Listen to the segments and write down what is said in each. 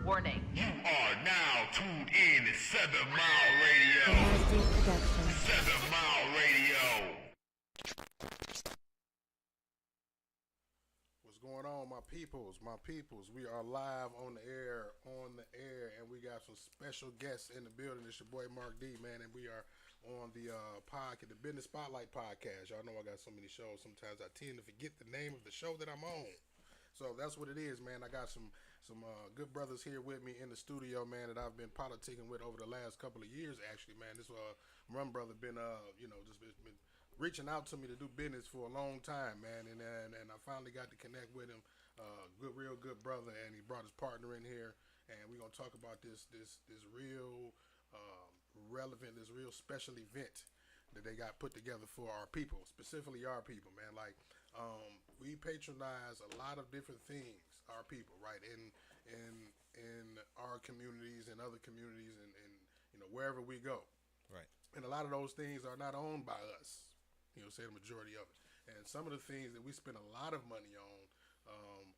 Warning. You are now tuned in to 7 Mile Radio. MSD Productions. 7 Mile Radio. What's going on, my peoples? My peoples, we are live on the air, and we got some special guests in the building. It's your boy Mark D, man, and we are on the podcast, the Business Spotlight podcast. Y'all know I got so many shows. Sometimes I tend to forget the name of the show that I'm on. So that's what it is, man. I got some good brothers here with me in the studio, man, that I've been politicking with over the last couple of years, actually, man. This one brother been just been reaching out to me to do business for a long time, man, and I finally got to connect with him. Real good brother, and he brought his partner in here, and we're gonna talk about this real relevant, this real special event that they got put together for our people, specifically our people, man. Like, we patronize a lot of different things, our people, right? In our communities and other communities, and wherever we go, right? And a lot of those things are not owned by us. Say the majority of it. And some of the things that we spend a lot of money on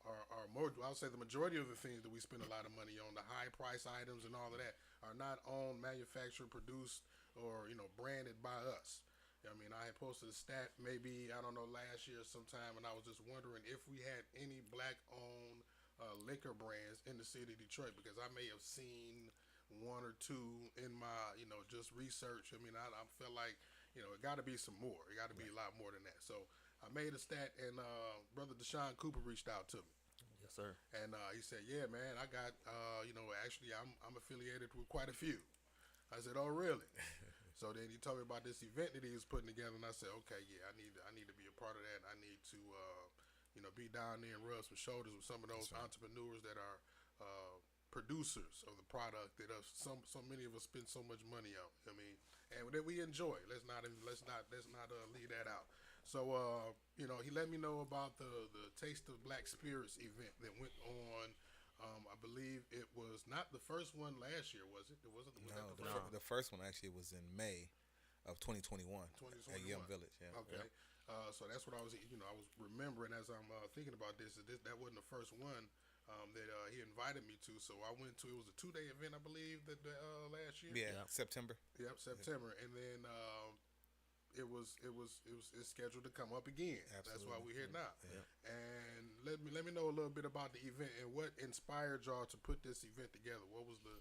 are more. I'll say the majority of the things that we spend a lot of money on, the high price items and all of that, are not owned, manufactured, produced, or branded by us. I mean, I had posted a stat maybe, I don't know, last year sometime, and I was just wondering if we had any black-owned liquor brands in the city of Detroit, because I may have seen one or two in my, just research. I mean, I felt like, it got to be some more. It got to be a lot more than that. So I made a stat, and Brother Deshaun Cooper reached out to me. Yes, sir. And he said, yeah, man, I got, actually I'm affiliated with quite a few. I said, oh, really? So then he told me about this event that he was putting together, and I said, okay, yeah, I need to be a part of that. I need to, be down there and rub some shoulders with some of those entrepreneurs that are producers of the product that so many of us spend so much money on. I mean, and that we enjoy. Let's not leave that out. So he let me know about the Taste of Black Spirits event that went on. I believe it was not the first one last year, was it? It wasn't. The first one actually was in May of 2021 at Young Village. Yeah. Okay. Yep. So that's what I was, I was remembering as I'm thinking about this. That wasn't the first one that he invited me to. So I went to. It was a 2-day event, I believe, that last year. Yeah, September. Yep, September, and then it's scheduled to come up again. Absolutely. That's why we're here now. Yep. And let me know a little bit about the event and what inspired y'all to put this event together. What was the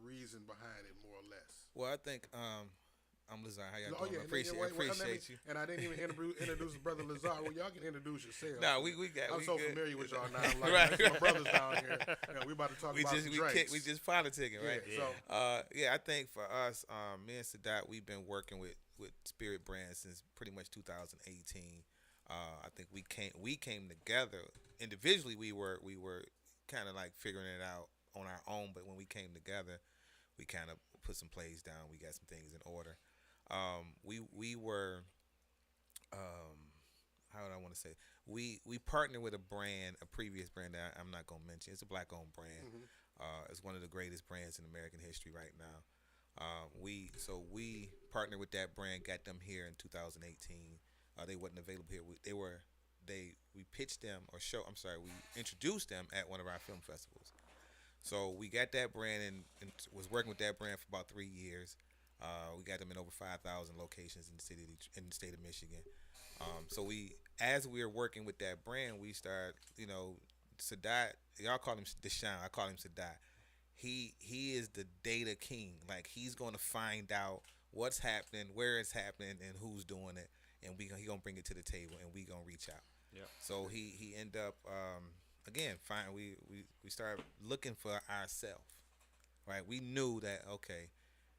reason behind it, more or less? Well, I think I'm Lazar. How y'all doing? Yeah, appreciate you. And I didn't even introduce Brother Lazar. Well, y'all can introduce yourself. No, I'm so good. familiar with y'all now. I'm like, that's my brothers down here. We about to talk about some drinks. We just politicking, right? Yeah. So, I think for us, me and Sadat, we've been working with Spirit Brands since pretty much 2018. I think we came together individually. We were kind of like figuring it out on our own, but when we came together, we kind of put some plays down. We got some things in order. We were, how would I want to say? We partnered with a previous brand that I'm not gonna mention. It's a black-owned brand. Mm-hmm. It's one of the greatest brands in American history right now. We partnered with that brand, got them here in 2018. They wasn't available here. We pitched them we introduced them at one of our film festivals. So we got that brand and was working with that brand for about 3 years. We got them in over 5,000 locations in the state of Michigan. So as we were working with that brand, we started, Sadat, y'all call him Deshaun, I call him Sadat. He is the data king. Like, he's going to find out what's happening, where it's happening, and who's doing it, and he gonna bring it to the table, and we gonna reach out. Yeah. So he ended up again. Fine. We started looking for ourselves. Right. We knew that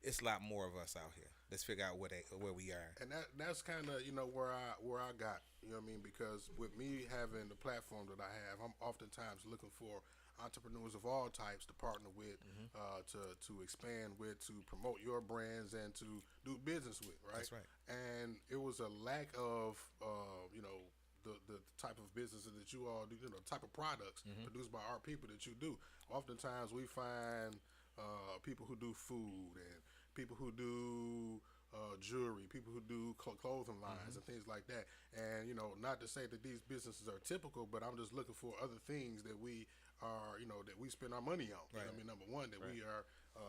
it's a lot more of us out here. Let's figure out where we are. And that's kind of where I got. Because with me having the platform that I have, I'm oftentimes looking for entrepreneurs of all types to partner with, to expand with, to promote your brands and to do business with, right? That's right. And it was a lack of, the type of businesses that you all do, the type of products produced by our people that you do. Oftentimes we find people who do food and people who do jewelry, people who do clothing lines and things like that. And not to say that these businesses are typical, but I'm just looking for other things that we are, that we spend our money on. Right. I mean, number one, that we are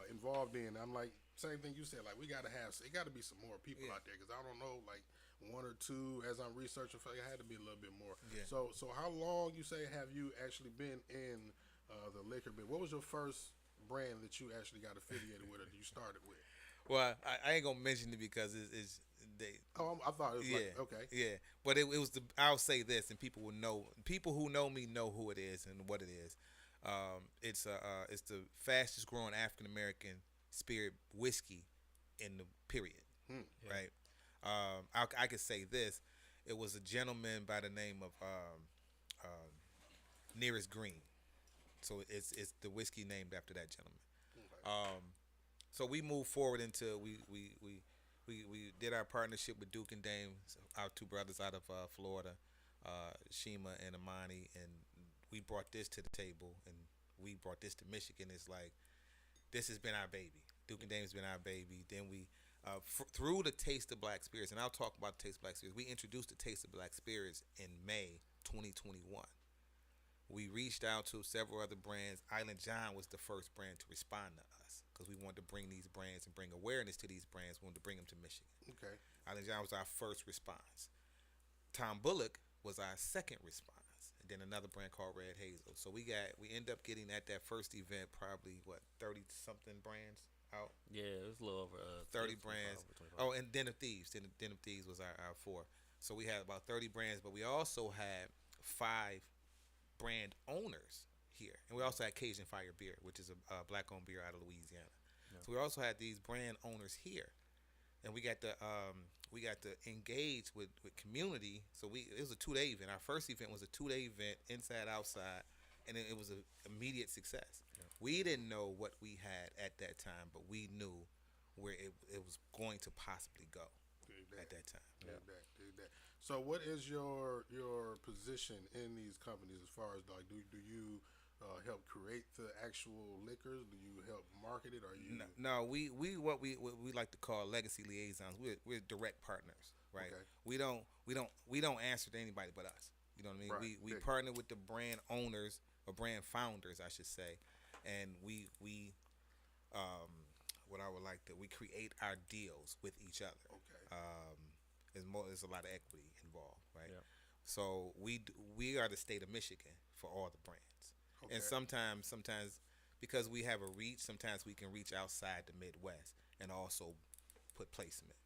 involved in. I'm like, same thing you said, like we got to have, it got to be some more people out there, because I don't know, like one or two as I'm researching for it had to be a little bit more. Yeah. So how long you say have you actually been in the liquor business? What was your first brand that you actually got affiliated with or that you started with? Well, I ain't gonna mention it because it's they. Oh, I thought it was Yeah, like, okay. yeah, but it was the. I'll say this, and people will know. People who know me know who it is and what it is. It's the fastest growing African American spirit whiskey in the period. Right. I could say this. It was a gentleman by the name of Nearest Green. So it's the whiskey named after that gentleman. Okay. So we moved forward into we did our partnership with Duke and Dame, our two brothers out of Florida, Shima and Amani, and we brought this to the table, and we brought this to Michigan. It's like this has been our baby. Duke and Dame's been our baby. Then we through the Taste of Black Spirits, and I'll talk about the Taste of Black Spirits. We introduced the Taste of Black Spirits in May 2021. We reached out to several other brands. Island John was the first brand to respond to us because we wanted to bring these brands and bring awareness to these brands. We wanted to bring them to Michigan. Okay. Island John was our first response. Tom Bullock was our second response. And then another brand called Red Hazel. So we end up getting at that first event probably 30 something brands out. Yeah, it was a little over 30 brands. 25. Oh, and Den of Thieves. Den of Thieves was our four. So we had about 30 brands, but we also had 5 brand owners here, and we also had Cajun Fire Beer, which is a black-owned beer out of Louisiana. Yeah. So we also had these brand owners here, and we got to engage with community. So it was a 2-day event. Our first event was a 2-day event, inside outside, and it was an immediate success. Yeah. We didn't know what we had at that time, but we knew where it was going to possibly go at that time. Yeah. So what is your position in these companies as far as like do you help create the actual liquors? Do you help market it? Or you? No, we what we like to call legacy liaisons. We're direct partners, right? Okay. We don't answer to anybody but us. You know what I mean? Right. We partner with the brand owners or brand founders, I should say, and we what I would like to we create our deals with each other. Okay. There's a lot of equity involved, right? Yeah. So we are the state of Michigan for all the brands, okay. And sometimes because we have a reach, sometimes we can reach outside the Midwest and also put placement.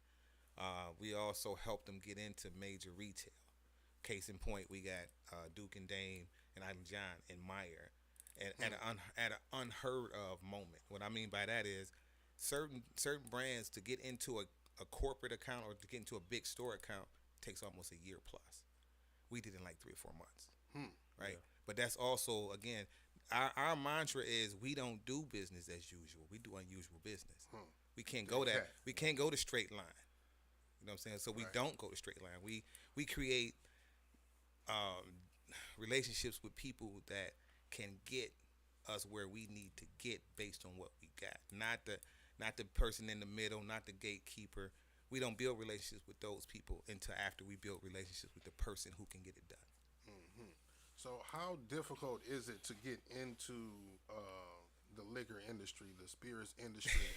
We also help them get into major retail. Case in point, we got Duke and Dame and Island John and Meyer, and at an unheard of moment. What I mean by that is certain brands to get into a corporate account or to get into a big store account takes almost a year plus. We did it in like 3 or 4 months, right? Yeah. But that's also, again, our mantra is we don't do business as usual. We do unusual business. We can't go that. We can't go to straight line. You know what I'm saying? So we don't go to straight line. We create relationships with people that can get us where we need to get based on what we got. Not the person in the middle, not the gatekeeper. We don't build relationships with those people until after we build relationships with the person who can get it done. Mm-hmm. So how difficult is it to get into the liquor industry, the spirits industry,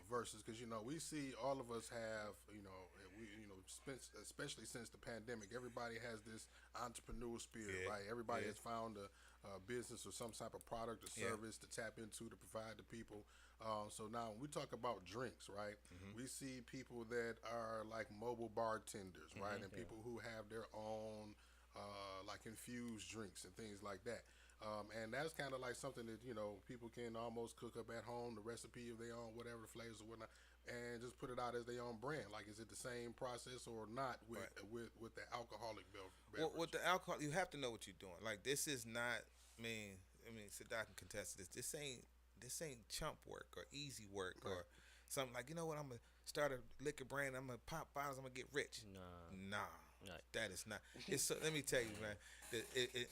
versus, because we see all of us have especially since the pandemic, everybody has this entrepreneurial spirit, right? Everybody has found a business or some type of product or service to tap into to provide to people. So now when we talk about drinks, right? Mm-hmm. We see people that are like mobile bartenders, right? And people who have their own like infused drinks and things like that. And that's kind of like something that people can almost cook up at home, the recipe of their own, whatever the flavors or whatnot, and just put it out as their own brand. Like, is it the same process or not with the alcoholic beverage? Well, with the alcohol, you have to know what you're doing. Like, this is not. I mean, Sadat can contest this. This ain't chump work or easy work or something like. You know what? I'm gonna start a liquor brand. I'm gonna pop bottles. I'm gonna get rich. Nah. That is not. Let me tell you, man.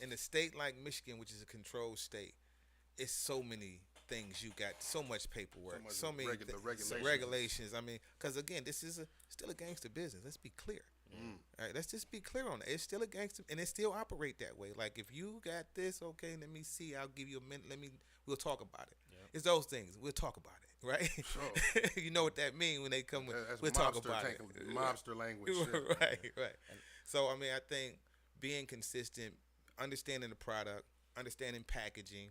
In a state like Michigan, which is a controlled state, it's so many things you got, so much paperwork, much so many the regulations. regulations. I mean, because again, this is still a gangster business. Let's be clear. All right, let's just be clear on it. It's still a gangster, and it still operate that way. Like if you got this, okay, let me see. I'll give you a minute. We'll talk about it. Yep. It's those things. We'll talk about it, right? Sure. You know what that means when they come with. That's We'll talk mobster about it. mobster language. shit. Right. So I mean, I think being consistent, understanding the product, understanding packaging,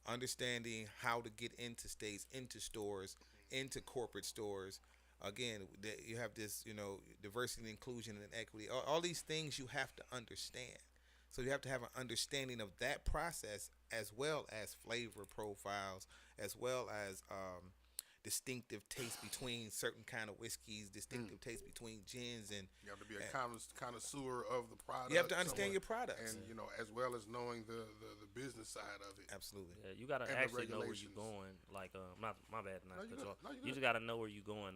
understanding how to get into states, into stores, into corporate stores. Again, you have this, diversity, inclusion, and equity. All these things you have to understand. So you have to have an understanding of that process, as well as flavor profiles, as well as distinctive taste between certain kind of whiskeys, distinctive taste between gins, and You have to be a connoisseur of the product. you have to understand your products. and as well as knowing the business side of it. Absolutely. Yeah, you gotta And the actually know where you're regulations. going. Like, not my bad, not No, you cut you good. off. No, you You good. just gotta know where you're going.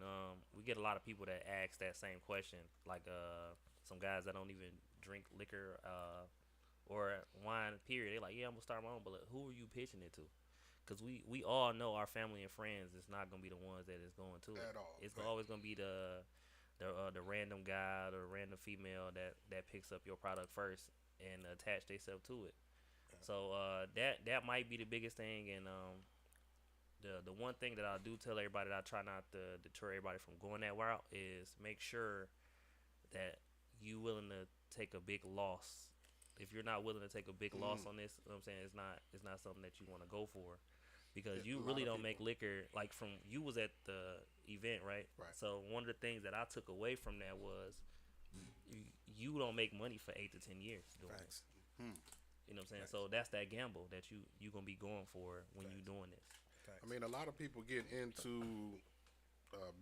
We get a lot of people that ask that same question. Like, some guys that don't even drink liquor, or wine. Period. They like, yeah, I'm gonna start my own. But like, who are you pitching it to? Because we all know our family and friends is not gonna be the ones that is going to it. At all. It's always gonna be the random guy or random female that picks up your product first and attach themselves to it. So that might be the biggest thing. And the one thing that I do tell everybody that I try not to deter everybody from going that route is make sure that you willing to take a big loss. If you're not willing to take a big loss on this, you know what I'm saying, it's not something that you want to go for, because Yeah, you a lot really of don't make liquor. Like, from you was at the event, right? Right. So one of the things that I took away from that was you don't make money for 8 to 10 years doing Facts. it. You know what I'm saying? So that's that gamble that you gonna be going for when you doing this. I mean, a lot of people get into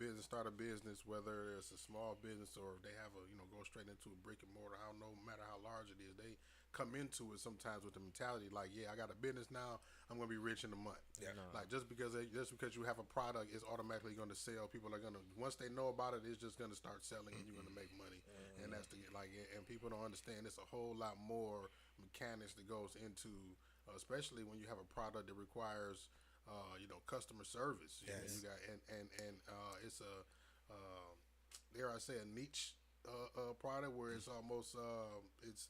business, start a business, whether it's a small business or they have go straight into a brick and mortar. I don't know, no matter how large it is, they come into it sometimes with the mentality like, yeah, I got a business now, I'm gonna be rich in a month. Yeah. No. Like just because you have a product, it's automatically going to sell. People are gonna, once they know about it, it's just gonna start selling, and you're gonna make money. And that's and people don't understand. It's a whole lot more mechanics that goes into, especially when you have a product that requires, customer service. Yes. You got and it's a dare I say a niche product where it's almost it's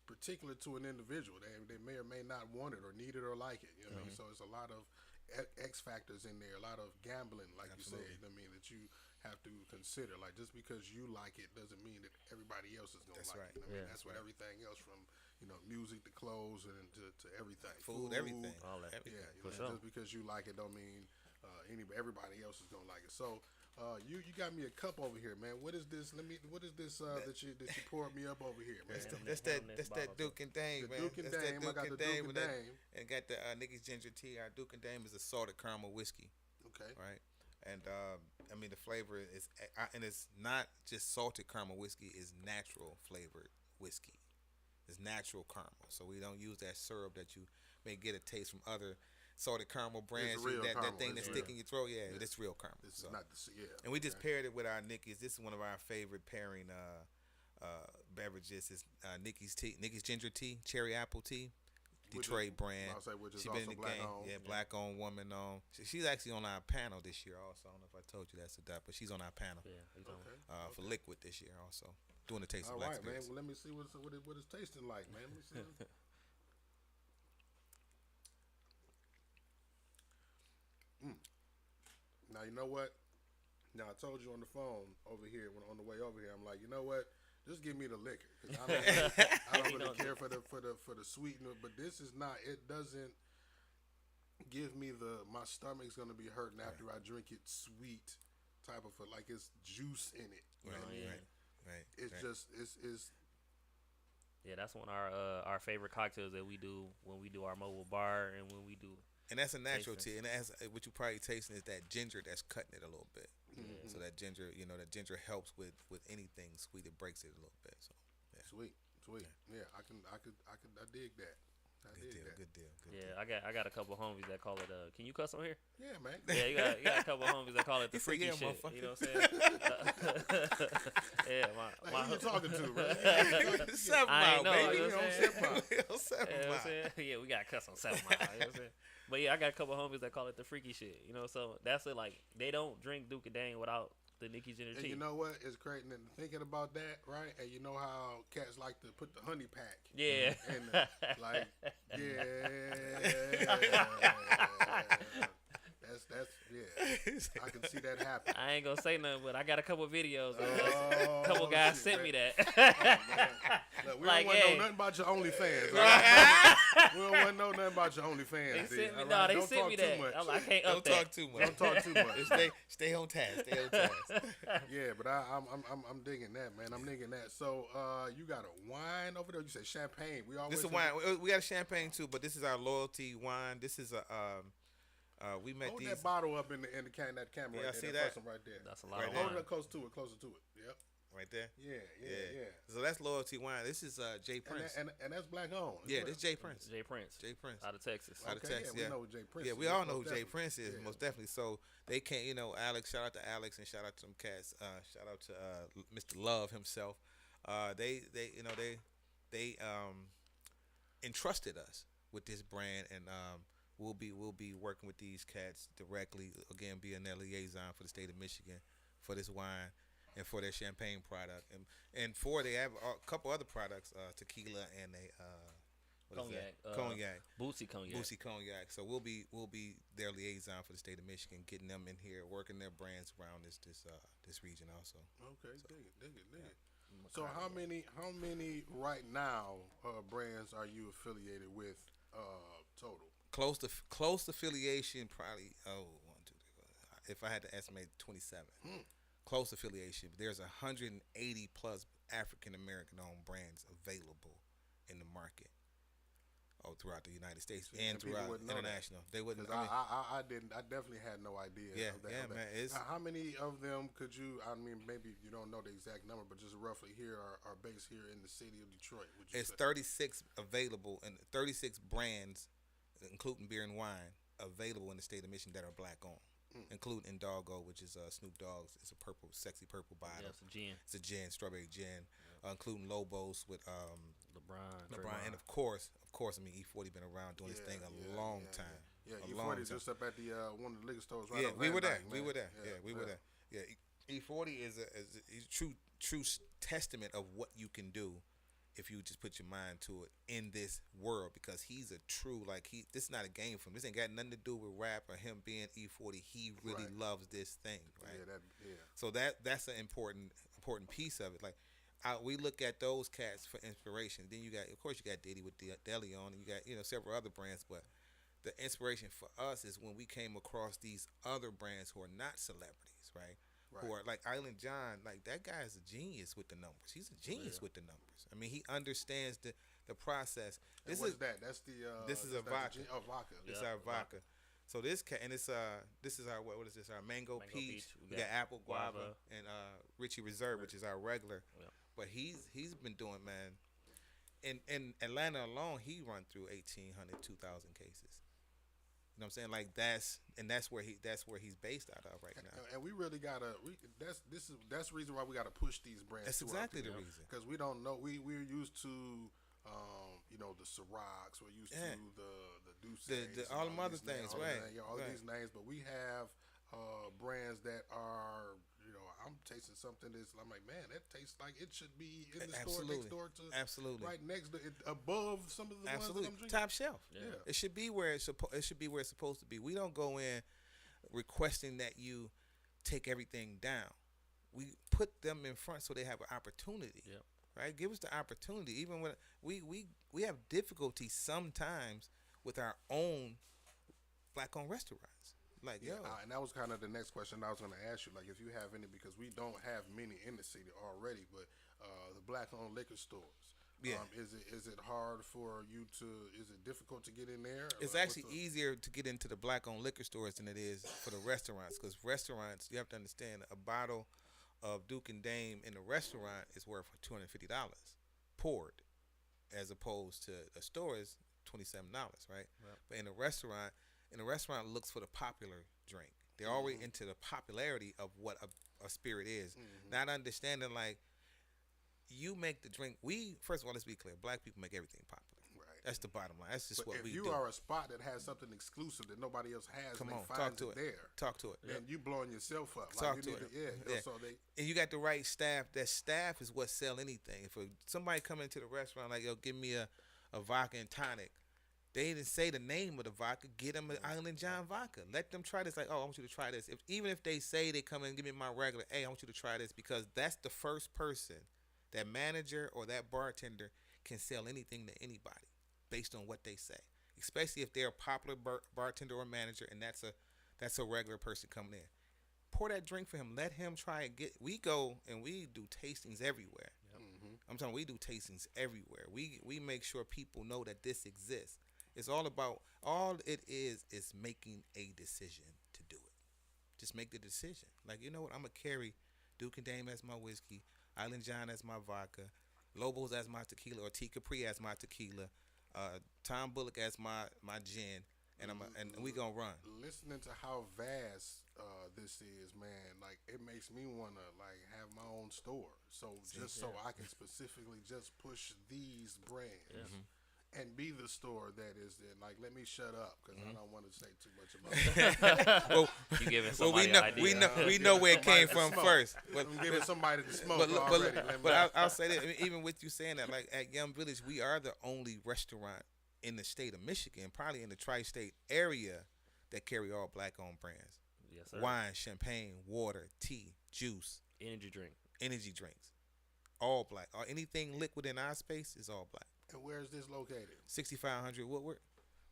particular to an individual. They may or may not want it or need it or like it. You know what I mean? So it's a lot of X factors in there, a lot of gambling, like Absolutely. you said. I mean, that you have to consider. Like, just because you like it doesn't mean that everybody else is gonna That's like right. it. I mean, Yeah. that's what everything else, from music to clothes and to everything, Food, everything. All that. Everything. Yeah, For sure. just because you like it don't mean everybody else is gonna like it. So you got me a cup over here, man. What is this? What is this that you poured me up over here, man? That's that Duke and Dame, The man. Duke and That's Dame. that I got the Duke and Dame, Duke and with that- Dame. and got the Nicky's Ginger Tea. Our Duke and Dame is a salted caramel whiskey, Okay. right? And I mean, the flavor is, and it's not just salted caramel whiskey. It's natural flavored whiskey. It's natural caramel, so we don't use that syrup that you may get a taste from other salted caramel brands. real that caramel. thing It's that real. stick in your throat. Yeah, it's real caramel. This So- is not the and we just okay. paired it with our Nicky's. This is one of our favorite pairing beverages. It's Nicky's tea, Nicky's Ginger Tea, cherry apple tea, Which Detroit is- brand. I'll say which is She been in also the black game. owned. Yeah, black owned woman owned. She's actually on our panel this year also. I don't know if I told you that's a dot, but she's on our panel Yeah. You know. Okay. for Liquid this year also. Doing the Taste All of Black right, man. Spirits. Well, let me see what it's tasting like, man. Let me see. Now you know what? Now I told you on the phone over here on the way over here. I'm like, you know what? Just give me the liquor, 'cause I don't really care for the sweetener. But this is not. It doesn't give me my stomach's gonna be hurting after I drink it sweet type of like it's juice in it. Right, yeah. right. It's right. just it's Yeah, that's one of our favorite cocktails that we do when we do our mobile bar and when we do. And that's a natural tasting. tea. And that's what you probably tasting is that ginger that's cutting it a little bit. Mm-hmm. So that ginger, that ginger helps with anything sweet. It breaks it a little bit. So sweet. Yeah, I dig that. I Good did deal. that. Good deal. Good Yeah, I got a couple homies that call it. Can you cuss on here? Yeah, man. Yeah, you got a couple homies that call it the He said, freaky "Yeah, shit. motherfucker." You know what I'm saying? Yeah, Like, my who you talking to, bro? deal. 7 I ain't Mile, know, baby. you know what I'm saying? On 7 You know what Mile. I'm saying? Yeah, we got to cuss on 7 Mile. You know what I'm saying? But yeah, I got a couple homies that call it the freaky shit. You know, so that's it. Like, they don't drink Duke and Dane without the Nicki Ginger And tea. you know what? It's great. And thinking about that, right? And you know how cats like to put the honey pack. Yeah. And like, yeah. That's yeah. I can see that happen. I ain't gonna say nothing, but I got a couple videos. Oh, A couple guys shit, sent man. me that. Oh, man. Look, we Like, don't want hey. to know nothing about your OnlyFans. Right? We don't want to know nothing about your OnlyFans. They D, sent me, all no, right? they Don't sent talk me too that. much. I'm like, I can't Don't up that. talk too much. Don't talk too much. Stay on task. Stay on task. Yeah, but I'm digging that, man. I'm digging that. So you got a wine over there? You said champagne. We always This is wine. We got a champagne too, but this is our loyalty wine. This is a we met Hold these that bottle up in that camera Yeah, right I there. see that that. first one right there. That's a lot Right of there. Hold wine. it up closer to it. Yep. right there. Yeah. So that's loyalty wine. This is Jay And, Prince. and that's black owned. as Yeah, well. this Jay Prince. Jay Prince. Jay Prince. Out of Texas. Out of Okay, Texas, yeah, yeah. we know who Jay Prince Yeah, is. we all Most know who Jay definitely. Prince is, Yeah. most definitely. So they can't, Alex. Shout out to Alex and shout out to them cats. Shout out to Mr. Love himself. They entrusted us with this brand, and we'll be working with these cats directly. Again, being their liaison for the state of Michigan for this wine and for their champagne product, and for they have a couple other products, tequila and cognac. Bootsy Cognac. Bootsy Cognac. So we'll be their liaison for the state of Michigan, getting them in here, working their brands around this region also. Okay, dig it. So how many right now brands are you affiliated with total? Close affiliation, probably 1, 2, 3. If I had to estimate, 27. Close affiliation. There's 180 plus African American owned brands available in the market. Throughout the United States See, and and people throughout wouldn't know that. international. They wouldn't. 'Cause I definitely had no idea. Yeah, of that, yeah, of that. man, it's- Now, how many of them could you? I mean, maybe you don't know the exact number, but just roughly here are based here in the city of Detroit. Would you It's say? 36 available and 36 brands, including beer and wine, available in the state of Michigan that are black owned, including Doggo, which is Snoop Dogg's. It's a sexy purple bottle. Yeah, it's a gin. It's a gin, strawberry gin, including Lobos with LeBron. LeBron, and of course, I mean E40 been around doing this thing a long time. Yeah, A you long 40 time. just up at the one of the liquor stores. Right Yeah, on we Van were there. Dyke, We man. were there. Yeah, we were there. Yeah, E40 is a true testament of what you can do if you just put your mind to it in this world, because he's a true, this is not a game for him. This ain't got nothing to do with rap or him being E40. He really Right. loves this thing, right? Yeah. So that's an important piece of it. We look at those cats for inspiration. Then you got Diddy with DeLeon, and you got several other brands. But the inspiration for us is when we came across these other brands who are not celebrities, right? Who are like Island John. Like, that guy is a genius with the numbers. He's a genius with the numbers. I mean, he understands the process. And what's that? That's the. This is a vodka. Vodka. This is Yeah, our vodka. So this and this is our what is this? Our mango peach. We got apple guava and Richie Reserve, which is our regular. Yeah. But he's been doing, man. In Atlanta alone, he run through 1,800, 2,000 cases. You know what I'm saying? Like, that's where he's based out of right now. And we really gotta. That's the reason why we gotta push these brands. That's to our exactly the people, reason. because we don't know. We're used to. The Cirocs. We're used Yeah. to the Deuces. The- and all them other these names, things, all right, these- all right. these names, but we have brands that are. I'm tasting something that's. I'm like, man, that tastes like it should be in the store Absolutely. next door to. Absolutely. Right next to it, above some of the ones that Absolutely. I'm drinking. Top shelf. Yeah. It should be where it's supposed to be. We don't go in requesting that you take everything down. We put them in front so they have an opportunity. Yep. Right? Give us the opportunity. Even when we have difficulty sometimes with our own black-owned restaurants. Like, Yeah, yo, and that was kind of the next question I was going to ask you. Like, if you have any, because we don't have many in the city already, but the black-owned liquor stores. Yeah. Is it hard for you to? Is it difficult to get in there? it's Like, actually what's the- easier to get into the black-owned liquor stores than it is for the restaurants. Because restaurants, you have to understand, a bottle of Duke and Dame in a restaurant is worth $250 poured, as opposed to a store is $27, right? Yep. But in a restaurant, looks for the popular drink. They're already into the popularity of what a spirit is, not understanding like you make the drink. First of all, let's be clear: black people make everything popular. Right. That's the bottom line. That's just But what if we you do. are a spot that has something exclusive that nobody else has, Come and on, they talk find to it it. there, Talk to it. then you blowing yourself up. Talk you to need it. Yeah. Yeah. So they. And you got the right staff. That staff is what sell anything. If somebody come into the restaurant like, yo, give me a vodka and tonic, they didn't say the name of the vodka. Get them an Island John vodka. Let them try this. Like, oh, I want you to try this. Even if they say they come in and give me my regular, hey, I want you to try this, because that's the first person, that manager or that bartender can sell anything to anybody based on what they say. Especially if they're a popular bartender or manager, and that's a regular person coming in. Pour that drink for him. Let him try and we go and we do tastings everywhere. Yep. I'm talking, we do tastings everywhere. We make sure people know that this exists. It's all it is making a decision to do it. Just make the decision. Like, you know what? I'm going to carry Duke and Dame as my whiskey, Island John as my vodka, Lobos as my tequila, or T Capri as my tequila, Tom Bullock as my gin, and we going to run. Listening to how vast this is, man, like, it makes me want to like have my own store. So so I can specifically just push these brands. And be the store that is there. Like, let me shut up because I don't want to say too much about it. Well, You giving somebody an idea. we know where it came from smoke. first. I'm giving somebody the smoke But I'll say that, I mean, even with you saying that, like at Yum Village, we are the only restaurant in the state of Michigan, probably in the tri-state area, that carry all black-owned brands. Yes, sir. Wine, champagne, water, tea, juice, Energy drinks. all black. Or anything liquid in our space is all black. And where is this located? 6500 Woodward,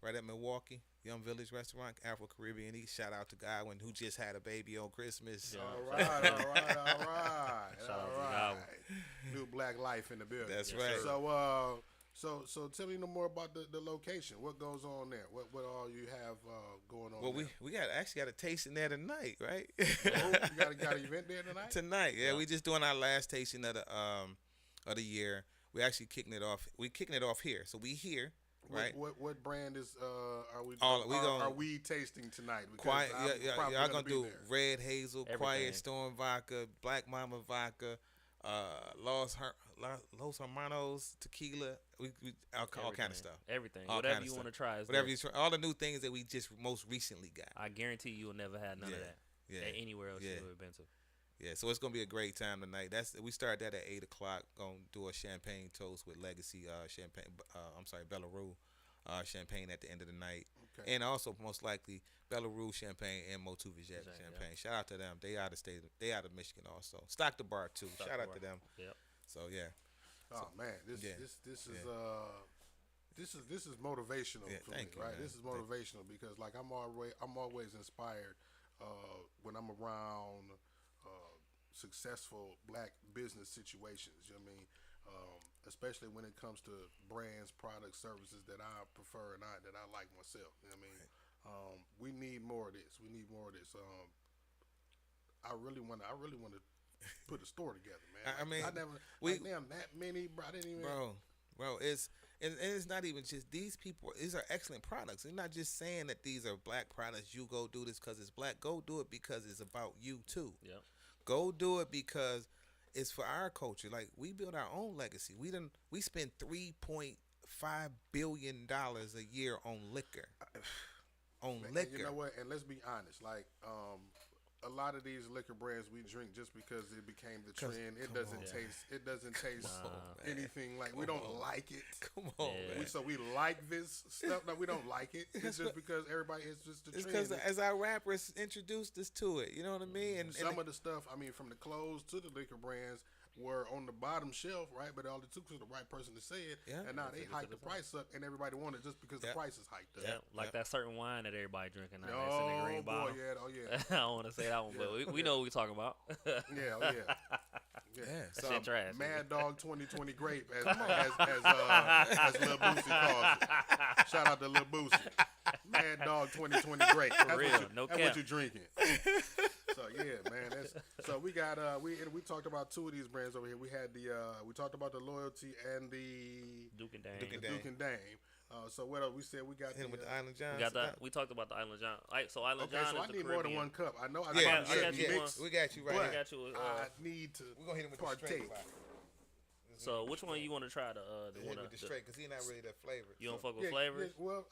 right at Milwaukee. Yum Village Restaurant, Afro Caribbean East. Shout out to Godwin, who just had a baby on Christmas. Yeah. All right. Shout out to Godwin. New black life in the building. That's Yes, right. sir. So tell me no more about the location. What goes on there? What all you have going on? Well, there? we got a tasting there tonight, right? Oh, you got an event there tonight? Tonight, yeah. We just doing our last tasting of the year. We actually kicking it off. We kicking it off here. So we here, right? What brand is are we tasting tonight? Because Quiet, probably y'all gonna be do there. Red Hazel, Everything. Quiet Storm vodka, Black Mama vodka, Los Hermanos tequila. We all kind Everything. of stuff. Everything. All Whatever kinda you stuff. want to try is Whatever there. you try, all the new things that we just most recently got. I guarantee you will never have none of Yeah. that. Yeah. At anywhere else Yeah. you've ever been to. Yeah, so it's gonna be a great time tonight. We start that at 8:00. Gonna do a champagne toast with Legacy champagne. Bellarue champagne at the end of the night, Okay. and also most likely Bellarue champagne and Motu Vegette Yeah. champagne. Shout out to them. They out of state. They out of Michigan also. Stock the bar too. Stock Shout the out bar. to them. Yep. So yeah. Oh man, this Yeah. is motivational Yeah, for me, thank you, right? man. This is motivational because like I'm always inspired when I'm around successful black business situations. You know what I mean? Especially when it comes to brands, products, services that I prefer and that I like myself. You know what I mean? We need more of this. I really want to put a store together, man. I mean, I never. Damn, that many, bro. I didn't even. Bro, it's not even just these people. These are excellent products. We're not just saying that these are black products. You go do this because it's black. Go do it because it's about you too. Yep. Go do it because it's for our culture. Like, we build our own legacy. We spend $3.5 billion a year on liquor. On Man, liquor. you know what? And let's be honest. Like, a lot of these liquor brands we drink just because it became the trend. It doesn't taste. It doesn't taste anything like. We don't like it. Come on, Yeah. man. We like this stuff. No, we don't like it. It's just because everybody. It's just the It's trend. because as our rappers introduced us to it. You know what I mean? And Some of the stuff, I mean, from the clothes to the liquor brands, were on the bottom shelf, right? But all it took was the right person to say it, Yeah. and now they hiked the price up, and everybody wanted it just because the price is hiked up. Yeah, like that certain wine that everybody drinking now. That's in Oh the green boy, bottle. yeah, oh yeah, I don't want to say that one, but we know what we're talking about. yeah, oh yeah. Yeah. That shit trash. Mad Dog 2020 grape, as Lil Boosie calls it. Shout out to Lil Boosie. Mad Dog 2020 grape. That's real, no that's cap. what you drinking. So yeah, man. So we got we talked about two of these brands over here. We had we talked about the Loyalty and the Duke and Dame. Duke and Duke and Dame. So what else? We said we got Hit him with the, the Island John. We got cigar. that. We talked about the Island John. So Island Okay, John so is I the need Caribbean. more than one cup. I know I Yeah, I got you mix. we got you right I here. got you. I need to. We're gonna hit him with the partake. straight. Fire. So which one you want to try? The Hit him with the straight because he's not really that flavored. You don't so. fuck with flavors. Well,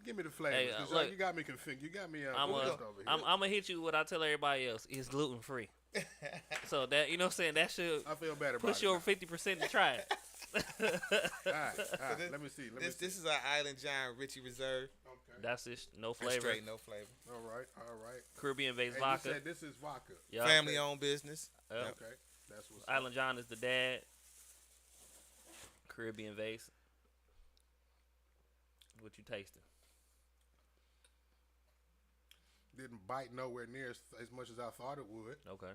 give me the flavors. Hey, 'cause, look. you got me confused. You got me I'm confused over here. gonna hit you what I tell everybody else. It's gluten free. So that, you know what I'm saying, that should I feel better about push it. you over 50% to try it. All right. This- Let me see. This is our Island John Richie Reserve. Okay. That's just no That's flavor. Straight, no flavor. All right. Caribbean based And vodka. you said this is vodka. Yeah. Family owned business. Yep. Yep. Okay. That's what's up. Island John is the dad. Caribbean base. What you tasting? Didn't bite nowhere near as much as I thought it would. Okay.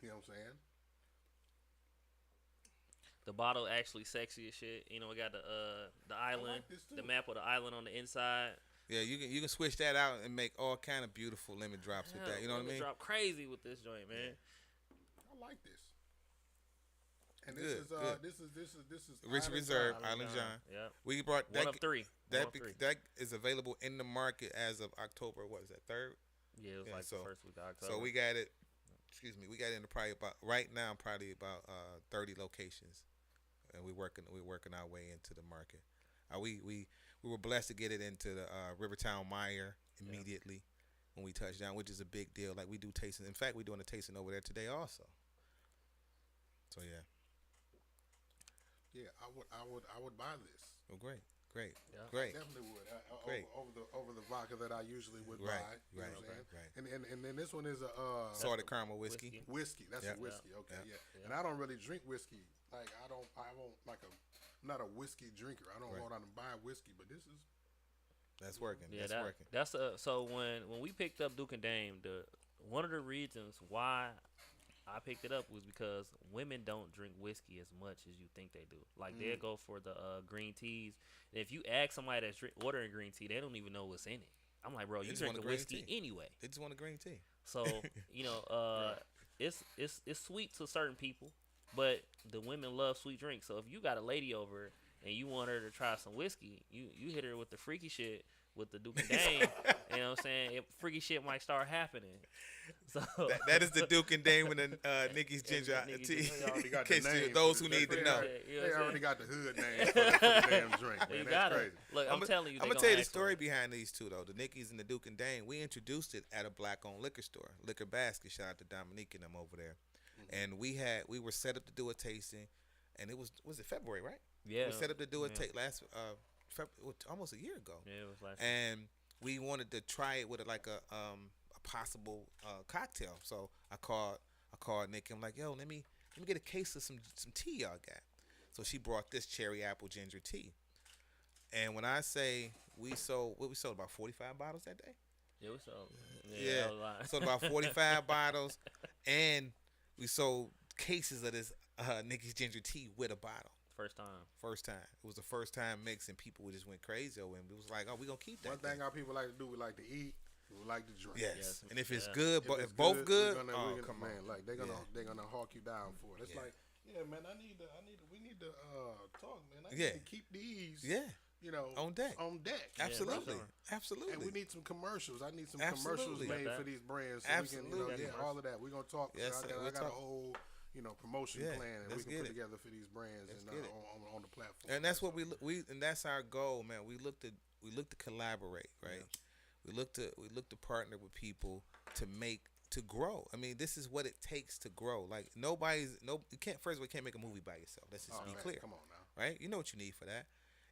You know what I'm saying? The bottle actually sexy as shit. You know, we got the island, this too. the map of the island on the inside. Yeah, you can switch that out and make all kind of beautiful lemon drops with that. You know what I mean? Drop crazy with this joint, man. I like this. And this Good, is good. this is Richie Island Reserve, John. Island John. Yep. We brought One that. of three. That is available in the market as of October. What is that? 3rd? Yeah, it was Yeah, like so- the first week of October. So we got it. Excuse me. We got it in probably about right now. Probably about 30 locations, and we're working our way into the market. We were blessed to get it into the Rivertown Meyer immediately when we touched down, which is a big deal. Like we do tasting. In fact, we're doing a tasting over there today also. So yeah. Yeah, I would buy this. Well, great. Yeah. Definitely would. Great. Over the vodka that I usually would Right, buy. You right, know what I'm right. saying? And then this one is a Salted caramel whiskey. whiskey. That's Yeah. a whiskey. Okay, Yeah. yeah. And I don't really drink whiskey. Like I won't like I'm not a whiskey drinker. I don't Right. go out and buy whiskey, but this is That's working. Yeah, That's working. that's so when we picked up Duke and Dame, one of the reasons why I picked it up was because women don't drink whiskey as much as you think they do. Like they'll go for the green teas. And if you ask somebody that's ordering green tea, they don't even know what's in it. I'm like, bro, you just drink want the a green whiskey tea. anyway. They just want a green tea. So you know, it's sweet to certain people, but the women love sweet drinks. So if you got a lady over and you want her to try some whiskey, you hit her with the freaky shit with the Duke and Dame. You know what I'm saying? Freaky shit might start happening. So That is the Duke and Dame with the Nikki's ginger Nikki's tea. ginger- they already got In case the name. those who need to They know. already- You know They what I'm already saying? got the hood name for the damn drink. You Man, got that's it. crazy. Look, I'm telling you, I'm they gonna tell you the ask for story it. behind these two though. The Nickies and the Duke and Dane. We introduced it at a black-owned liquor store, Liquor Basket. Shout out to Dominique and them over there. And we were set up to do a tasting, and it was it February, right? Yeah, We were set up to do a yeah. last almost a year ago. Yeah, it was like And we wanted to try it with a possible cocktail. So I called Nikki. I'm like, yo, let me get a case of some tea y'all got. So she brought this cherry apple ginger tea. And when I say we sold about 45 bottles that day. it was so. Yeah, that was a lot. sold about 45 bottles, and we sold cases of this Nikki's ginger tea with a bottle. First time. First time. It was the first time mix, and people just went crazy over it. And it was like, oh, we gonna keep that. One thing our people like to do, we like to eat, we like to drink. Yes. Yes. And if it's Yeah. good, but it's if both good, we're gonna, come man, on. like they're gonna hawk you down for it. It's Yeah. like, yeah, man, we need to talk, man. I Yeah. need to keep these, Yeah, you know, On deck. absolutely, sure. absolutely. And we need some commercials. I need some Absolutely. commercials made Got for that. these brands. So Absolutely. we can, Got that. all of that. We're gonna talk. Yes, I sir. got, We'll I got talk. a whole, promotion Yeah, plan that we let's can get put it. together for these brands Let's and get it. on the platform. And that's what and that's our goal, man. We look to collaborate, right? We look to partner with people to grow. I mean, this is what it takes to grow. Like you can't make a movie by yourself. Let's just Oh, be man, clear. Come on now. Right? You know what you need for that.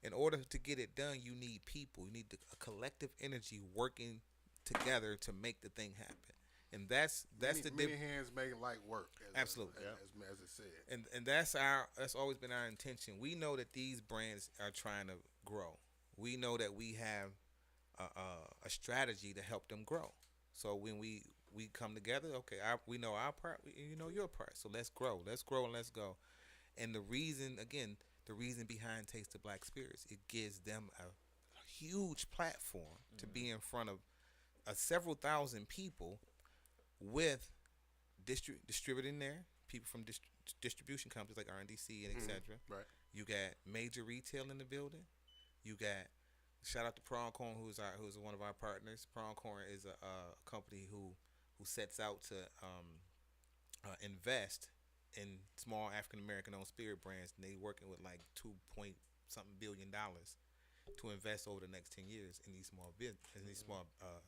In order to get it done, you need people. You need a collective energy working together to make the thing happen. And that's the many hands make light work. Absolutely. As it said. and that's always been our intention. We know that these brands are trying to grow. We know that we have a strategy to help them grow. So when we come together, okay, we know our part, you know your part. So let's grow, and let's go. And the reason behind Taste of Black Spirits, it gives them a huge platform to be in front of several thousand people with distributing there, people from distribution companies like RNDC and etc. Right. You got major retail in the building. You got shout out to Pronghorn, who's one of our partners. Pronghorn is a company who sets out to invest in small African American owned spirit brands, and they working with like 2 point something $billion to invest over the next 10 years in these small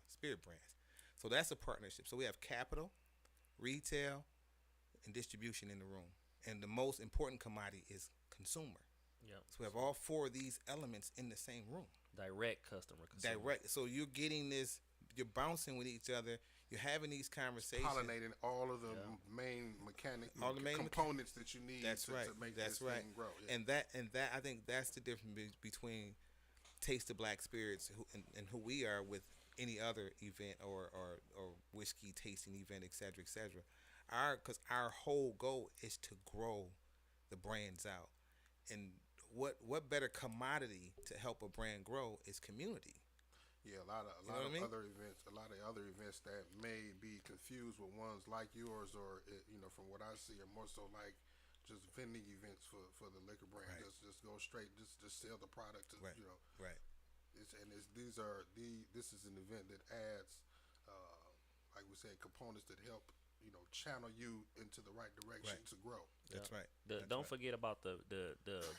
spirit brands. So that's a partnership. So we have capital, retail, and distribution in the room, and the most important commodity is consumer. Yep. So we have all four of these elements in the same room. Direct customer. Consumer. Direct. So you're getting this. You're bouncing with each other. You're having these conversations. Pollinating all of the main All the main components that you need That's to right. make That's this right. thing grow. Yeah. And that I think that's the difference between Taste of Black Spirits and who we are with any other event or whiskey tasting event, et cetera, et cetera. Because our whole goal is to grow the brands out, and what better commodity to help a brand grow is community. Yeah, a lot of other events that may be confused with ones like yours, or from what I see, are more so like just vending events for the liquor brand. Right. Just go straight, just sell the product to Right. Right. This is an event that adds, like we said, components that help channel you into the right direction Right. to grow. That's right. Don't forget about the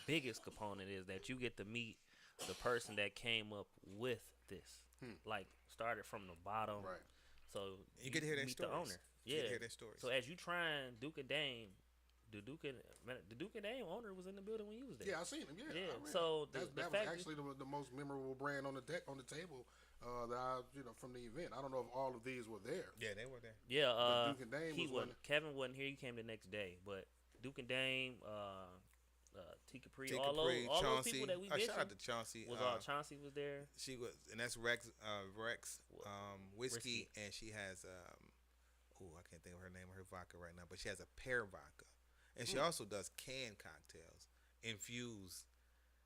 biggest component is that you get to meet the person that came up with this. Like started from the bottom. Right. Hmm. So You get to hear their meet stories. the owner. You Yeah. get to hear their stories. So as you trying Duke and Dame, the Duke and Dame owner was in the building when you was there. Yeah, I seen him. Yeah. Yeah, I mean, so the that was fact actually the most memorable brand on the table that I from the event. I don't know if all of these were there. Yeah, they were there. Yeah, But Duke and Dame he was wasn't. one- Kevin wasn't here. He came the next day. But Duke and Dame, T Capri, all Capri, those Chauncey. people that we Shout out mentioned to Chauncey. was Chauncey was there. She was, and that's Rex whiskey, Whiskey. and she has I can't think of her name or her vodka right now, but she has a pear vodka, and she also does canned cocktails infused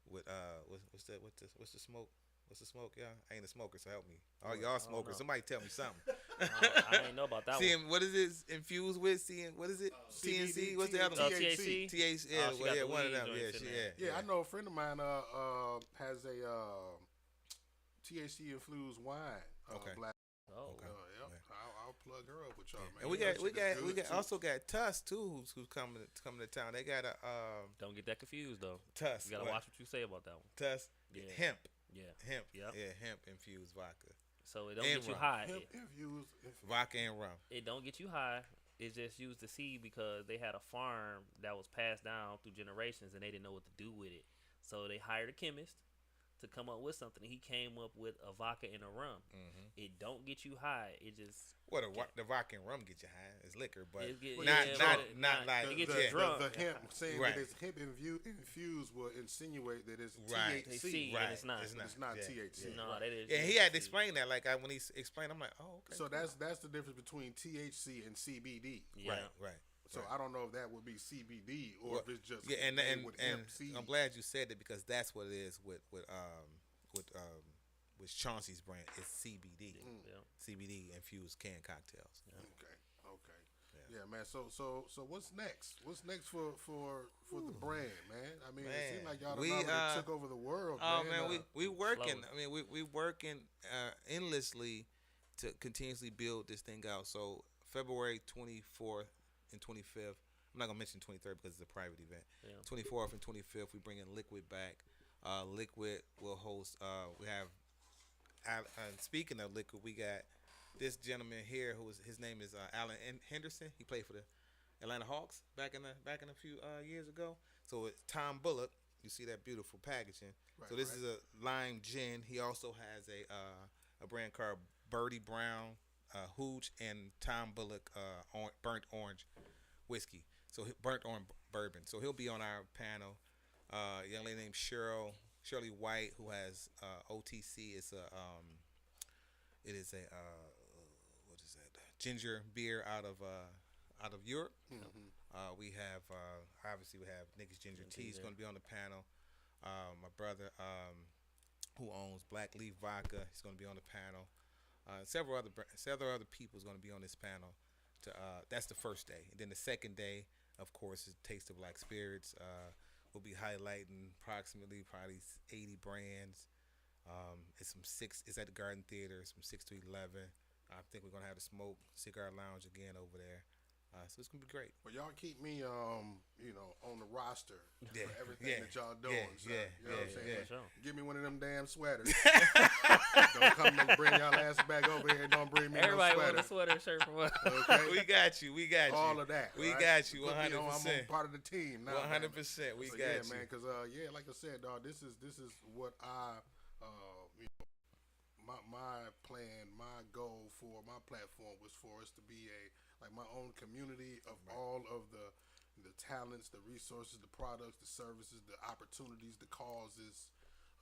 with what's the smoke? What's the smoke, y'all? I ain't a smoker, so help me. Oh, y'all smokers, know. somebody tell me something. I didn't know about that one. Seeing what is it infused with? Seeing what is it? TNC. What's the other one? THC. THC. Oh, Yeah, she well, got yeah, the one of weed them. joints Yeah, in she, there. yeah. Yeah, I know a friend of mine has a THC infused wine. Okay. Black. Oh, Okay. Yep. Yeah. I'll plug her up with y'all, man. And we Yeah, got she does good, too. also got Tuss too, who's coming to town. They got a don't get that confused though. Tuss. You gotta watch what you say about that one. Tuss. Yeah. Hemp. Yeah. Hemp. Yep. Yeah, hemp infused vodka. So it don't And get you rum. high. Hemp infused. Vodka and rum. It don't get you high. It's just used to seed because they had a farm that was passed down through generations and they didn't know what to do with it. So they hired a chemist to come up with something. He came up with a vodka and a rum. Mm-hmm. It don't get you high. It just The vodka and rum get you high. It's liquor, but It get- not yeah, not but like it gets you drunk. The hemp saying Right. that it's hemp infused will insinuate that it's Right. THC. Right. and it's not. It's not. It's not Yeah. THC. No, that is. Yeah, he had to explain that. Like when he explained, I'm like, oh, okay. So cool. that's the difference between THC and CBD. Yeah. right. So Right. I don't know if that would be CBD or if it's just Yeah, and made with hemp seed. I'm glad you said that because that's what it is with Chauncey's brand. It's CBD, Yeah. CBD infused canned cocktails. Okay. Yeah, man. So what's next? What's next for the brand, man? I mean, it seems like y'all done took over the world, Oh man. man, we working. slowly. I mean, we working endlessly to continuously build this thing out. So February 24th and 25th. I'm not gonna mention 23rd because it's a private event. Yeah. 24th and 25th, we bringing Liquid back. Liquid will host. We have. And speaking of Liquid, we got this gentleman here his name is Alan Henderson. He played for the Atlanta Hawks back in a few years ago. So it's Tom Bullock. You see that beautiful packaging. Right, so this right. is a lime gin. He also has a brand called Birdie Brown Hooch and Tom Bullock burnt orange whiskey. So burnt orange bourbon. So he'll be on our panel. A young lady named Shirley White, who has OTC. It is a what is that? Ginger beer out of Europe. Mm-hmm. We have obviously we have Nick's Ginger Tea is yeah. going to be on the panel. My brother who owns Black Leaf Vodka, he's going to be on the panel. Several other people is going to be on this panel. That's the first day, and then the second day, of course, is Taste of Black Spirits. we'll be highlighting approximately probably 80 brands. It's at the Garden Theater. It's from 6 to 11. I think we're gonna have the Smoke Cigar Lounge again over there. So it's gonna be great. Well, y'all keep me, on the roster Yeah, for everything yeah, that y'all doing. yeah, son. yeah, You know what I'm saying? For sure. Give me one of them damn sweaters. Don't come and bring y'all ass back over here. And don't bring me Everybody no want sweater. a sweater shirt from us. Okay. We got you. We got you. All of that. We right? got you. Put me on, I'm 100%. part of the team now. 100%. We So, got yeah, you. man. Because like I said, dog, this is what I my plan, my goal for my platform was for us to be my own community of all of the talents, the resources, the products, the services, the opportunities, the causes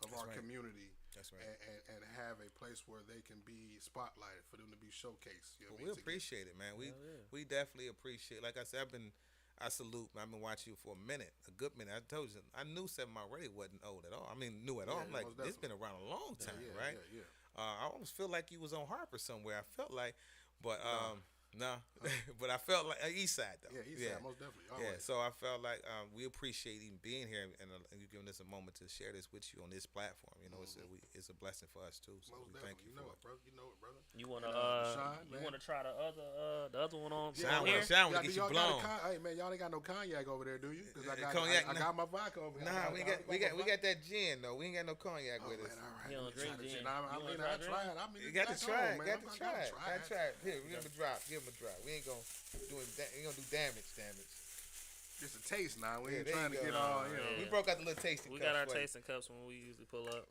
of That's our right. community. That's right. And have a place where they can be spotlighted, for them to be showcased. You know Well, what I mean? we appreciate it, man. Hell yeah. We definitely appreciate. Like I said, I salute. I've been watching you for a good minute. I told you, I knew 7 Mile Radio wasn't old at all. I mean, new at all. Yeah, I'm like, most it's been around a long time, Yeah, right? Yeah. I almost feel like you was on Harper somewhere. I felt like, but no, but I felt like East Side though. Yeah, East Side, most definitely. Yeah, Always. so I felt like we appreciate even being here and you giving us a moment to share this with you on this platform. You know, it's a blessing for us too. So Most we thank definitely. you for it. Brother. You know it, brother. You wanna Sean, you man. wanna try the other one on Sean, here? Sean, Yeah, get do you y'all got blown. hey man, y'all ain't got no cognac over there, do you? Because Cognac, I got my vodka over here. Nah, we got that gin though. We ain't got no cognac with us. Man, all right. You don't Let me try drink this gin. shit. I You mean, wanna I try tried. I mean, You got to it's try back it. home, Got man. to I try gotta it. Got to try it. Here, give him a drop. Give him a drop. We ain't gonna do damage. Just a taste now. We Yeah, ain't there trying you to go. get all, Yeah. We broke out the little tasting We cups got our for you. tasting cups when we usually pull up.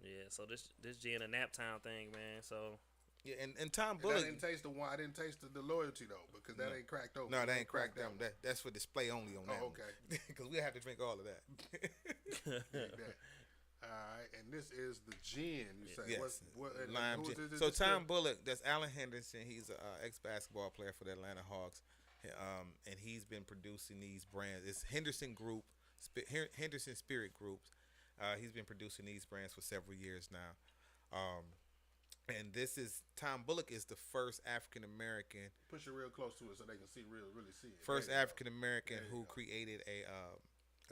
Yeah, so this gin a Naptown thing, man. So Yeah, and Tom I Bullock. didn't taste the one. I didn't taste the loyalty though, because that ain't cracked open. No, It that ain't cracked that down. That's for display only on that. Oh, okay. Because we have to drink all of that. Dig that. All right, and this is the gin. You say Yes, and lime who is gin. this? So This Tom is- Bullock, that's Alan Henderson. He's an ex-basketball player for the Atlanta Hawks, and he's been producing these brands. It's Henderson Group, Henderson Spirit Groups. He's been producing these brands for several years now. And this is Tom Bullock is the first African American, push it real close to it so they can really see it. first There you go. African American There you who go. created a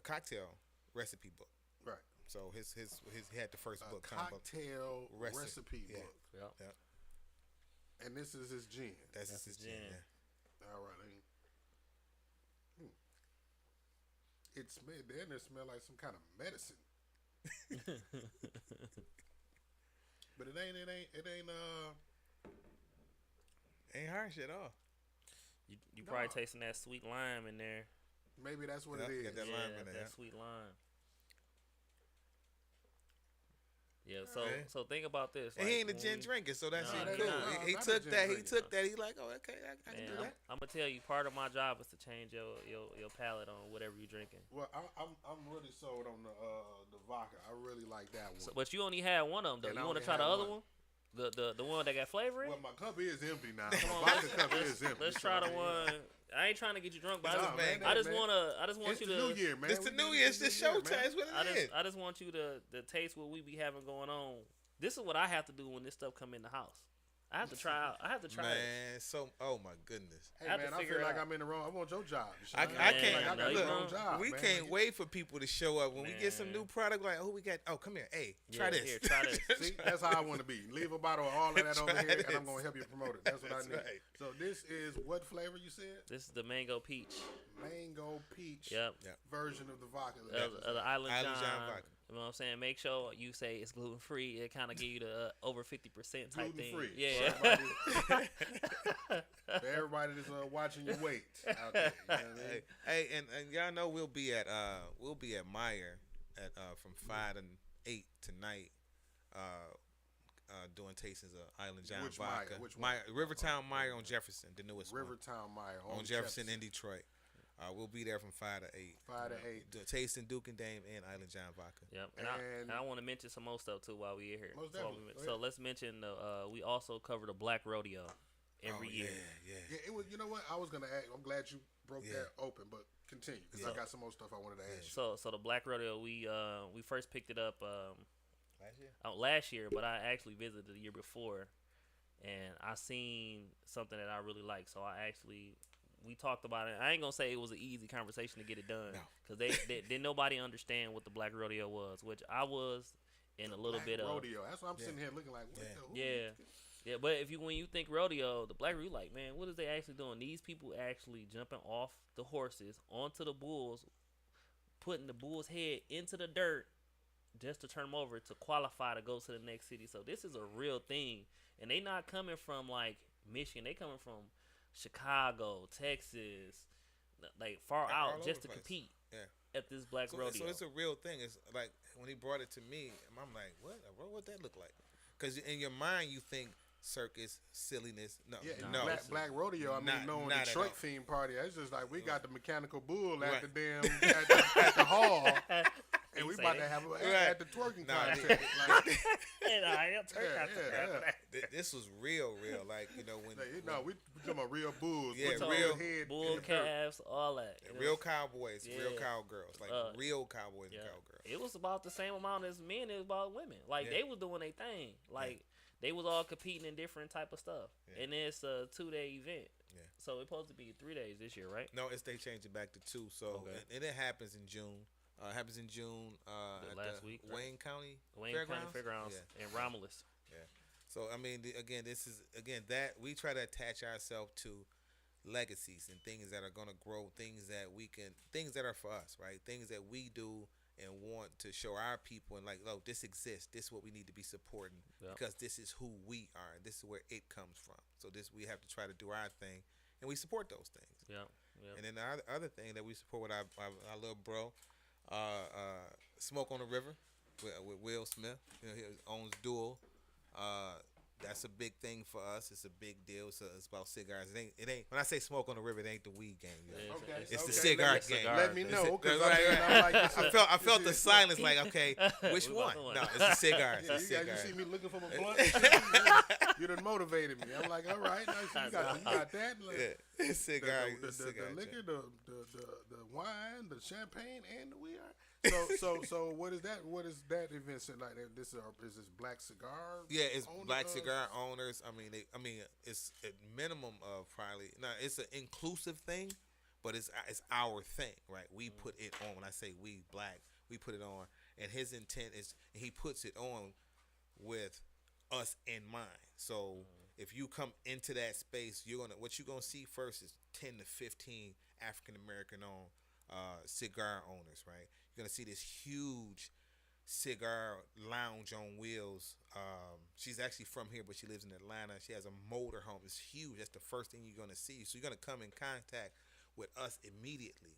cocktail recipe book. Right. So his he had the first A book. Tom Bullock. cocktail recipe Yeah. book, yeah. and this is his gin. That's That's his his gin. gin. Yeah. All right. It smell like some kind of medicine, but it ain't. Ain't harsh at all. You probably Nah. tasting that sweet lime in there. Maybe that's what Yeah, it is. get that Yeah, lime in there. that sweet lime. Yeah, Okay. so think about this. And he ain't a when gin we- drinker, so that's Nah, it. he Cool. not. He Not a took gin that. He drinker. took that. He's like, oh, okay, I can do Man, that. I'm gonna tell you, part of my job is to change your palate on whatever you're drinking. Well, I'm really sold on the vodka. I really like that one. So, but you only had one of them, And though. I You want to only try the had other one. one? The one that got flavor in? Well, my cup is empty now. Come on, My vodka cup is empty. Let's so try I the mean, one. I ain't trying to get you drunk, but Nah, I man, just man. want It's you the to. New Year, man. It's the We New did Year. It's the New Year, showtime. man. It's what it is. I just want you to taste what we be having going on. This is what I have to do when this stuff come in the house. I have to try out. I have to try it. Man, so oh my goodness. Hey, I have to man, I figure feel it like out. I'm in the wrong. I want your job. I Sean. can't. Man, Like, I no, got you your wrong. own job. We man. can't wait for people to show up when we get some Man. new product. Like, oh, we got. Oh, come here. Hey, try Yeah, this. here, try this. See, that's how I want to be. Leave a bottle of all of that over Try here, this. and I'm gonna help you promote it. That's what That's I need. right. So this is what flavor you said? This is the mango peach. Mango peach Yep. version of the vodka. Of the Island Island John. John vodka. You know what I'm saying? Make sure you say it's gluten free. It kind of give you the over 50% type thing. Gluten-free. Yeah. For everybody that's watching your weight out there. You know what I mean? Hey, and y'all know we'll be at Meyer at from 5 to 8 tonight. Doing tastings of Island John Which Meyer? vodka. Which one? Rivertown Meyer on Jefferson, the newest one. Rivertown Meyer On Jefferson in Detroit. We'll be there from 5 to 8. 5 to 8. Tasting Duke and Dame and Island John vodka. Yep. And- I want to mention some more stuff too while we're here. Most So while definitely. Go so ahead. let's mention we also cover the Black Rodeo every Oh, year. Yeah. Yeah, it was. You know what? I was gonna ask. I'm glad you broke Yeah. that open, but continue because I got some more stuff I wanted to ask you. So the Black Rodeo we first picked it up Last year? last year, but I actually visited the year before, and I seen something that I really liked. So I actually we talked about it. I ain't gonna say it was an easy conversation to get it done No. because they didn't nobody understand what the Black Rodeo was, which I was in a little Black bit of. rodeo. That's why I'm sitting here looking like, what the? Yeah. Yeah, but when you think rodeo, the Black rodeo, you like, man, what is they actually doing? These people actually jumping off the horses onto the bulls, putting the bull's head into the dirt just to turn them over to qualify to go to the next city. So this is a real thing, and they not coming from like Michigan. They coming from Chicago, Texas, like far All out over just the to place. compete Yeah. at this Black rodeo. So it's a real thing. It's like when he brought it to me, I'm like, what would that look like? Because in your mind you think circus, silliness. No, Yeah, no. Black rodeo. I mean, Not- knowing not at Detroit all. theme party, it's just like we got the mechanical bull at Right. the damn at the hall, and we say about that. to have Right. at the twerking Nah, contest. they- Like, And I am turned Yeah, out to yeah, after yeah. that. This was real. Like when you know, we talking about real bulls. Yeah, Put your real head Bull in the dirt. calves, all that. It real was- cowboys, real Yeah. cowgirls, like real cowboys and cowgirls. It was about the same amount as men as about women. Like Yeah. they was doing their thing. Like they was all competing in different type of stuff. Yeah. And it's a 2-day event. Yeah. So it's supposed to be 3 days this year, right? No, they changed it back to 2. So Okay. and it happens in June. Happens in June. At last the week, right? Wayne County Wayne County Fairgrounds Yeah. and Romulus. So I mean, again, this is that we try to attach ourselves to legacies and things that are gonna grow, things that are for us, right? Things that we do and want to show our people and like, oh, this exists. This is what we need to be supporting Yep. because this is who we are. This is where it comes from. So we have to try to do our thing, and we support those things. Yeah. Yeah. And then the other thing that we support with our little bro, Smoke on the River with Will Smith. You know, he owns Duel. That's a big thing for us. It's a big deal. It's about cigars. It ain't. When I say Smoke on the River, it ain't the weed game. You know? Okay, It's the okay. cigar Let- game. Let me know, because That's right. I'm like, I felt the silence. Like, okay, which We one? both won. No, it's the cigar. It's Yeah, the you cigar. see me looking for my blunt. and shit, you done motivated me. I'm like, all right, nice. You got that. Like, Yeah, it's cigar. the it's cigar. liquor, the wine, the champagne, and the weed. So what is that? What is that event like? Is this Black Cigar? Yeah, it's owner- black cigar owners. I mean, it's a minimum of probably. Now, it's an inclusive thing, but it's our thing, right? We put it on. When I say we black, we put it on, and his intent is he puts it on with us in mind. So if you come into that space, what you're gonna see first is 10 to 15 African American owned cigar owners, right? You're gonna see this huge cigar lounge on wheels. She's actually from here, but she lives in Atlanta. She has a motor home. It's huge. That's the first thing you're gonna see. So you're gonna come in contact with us immediately,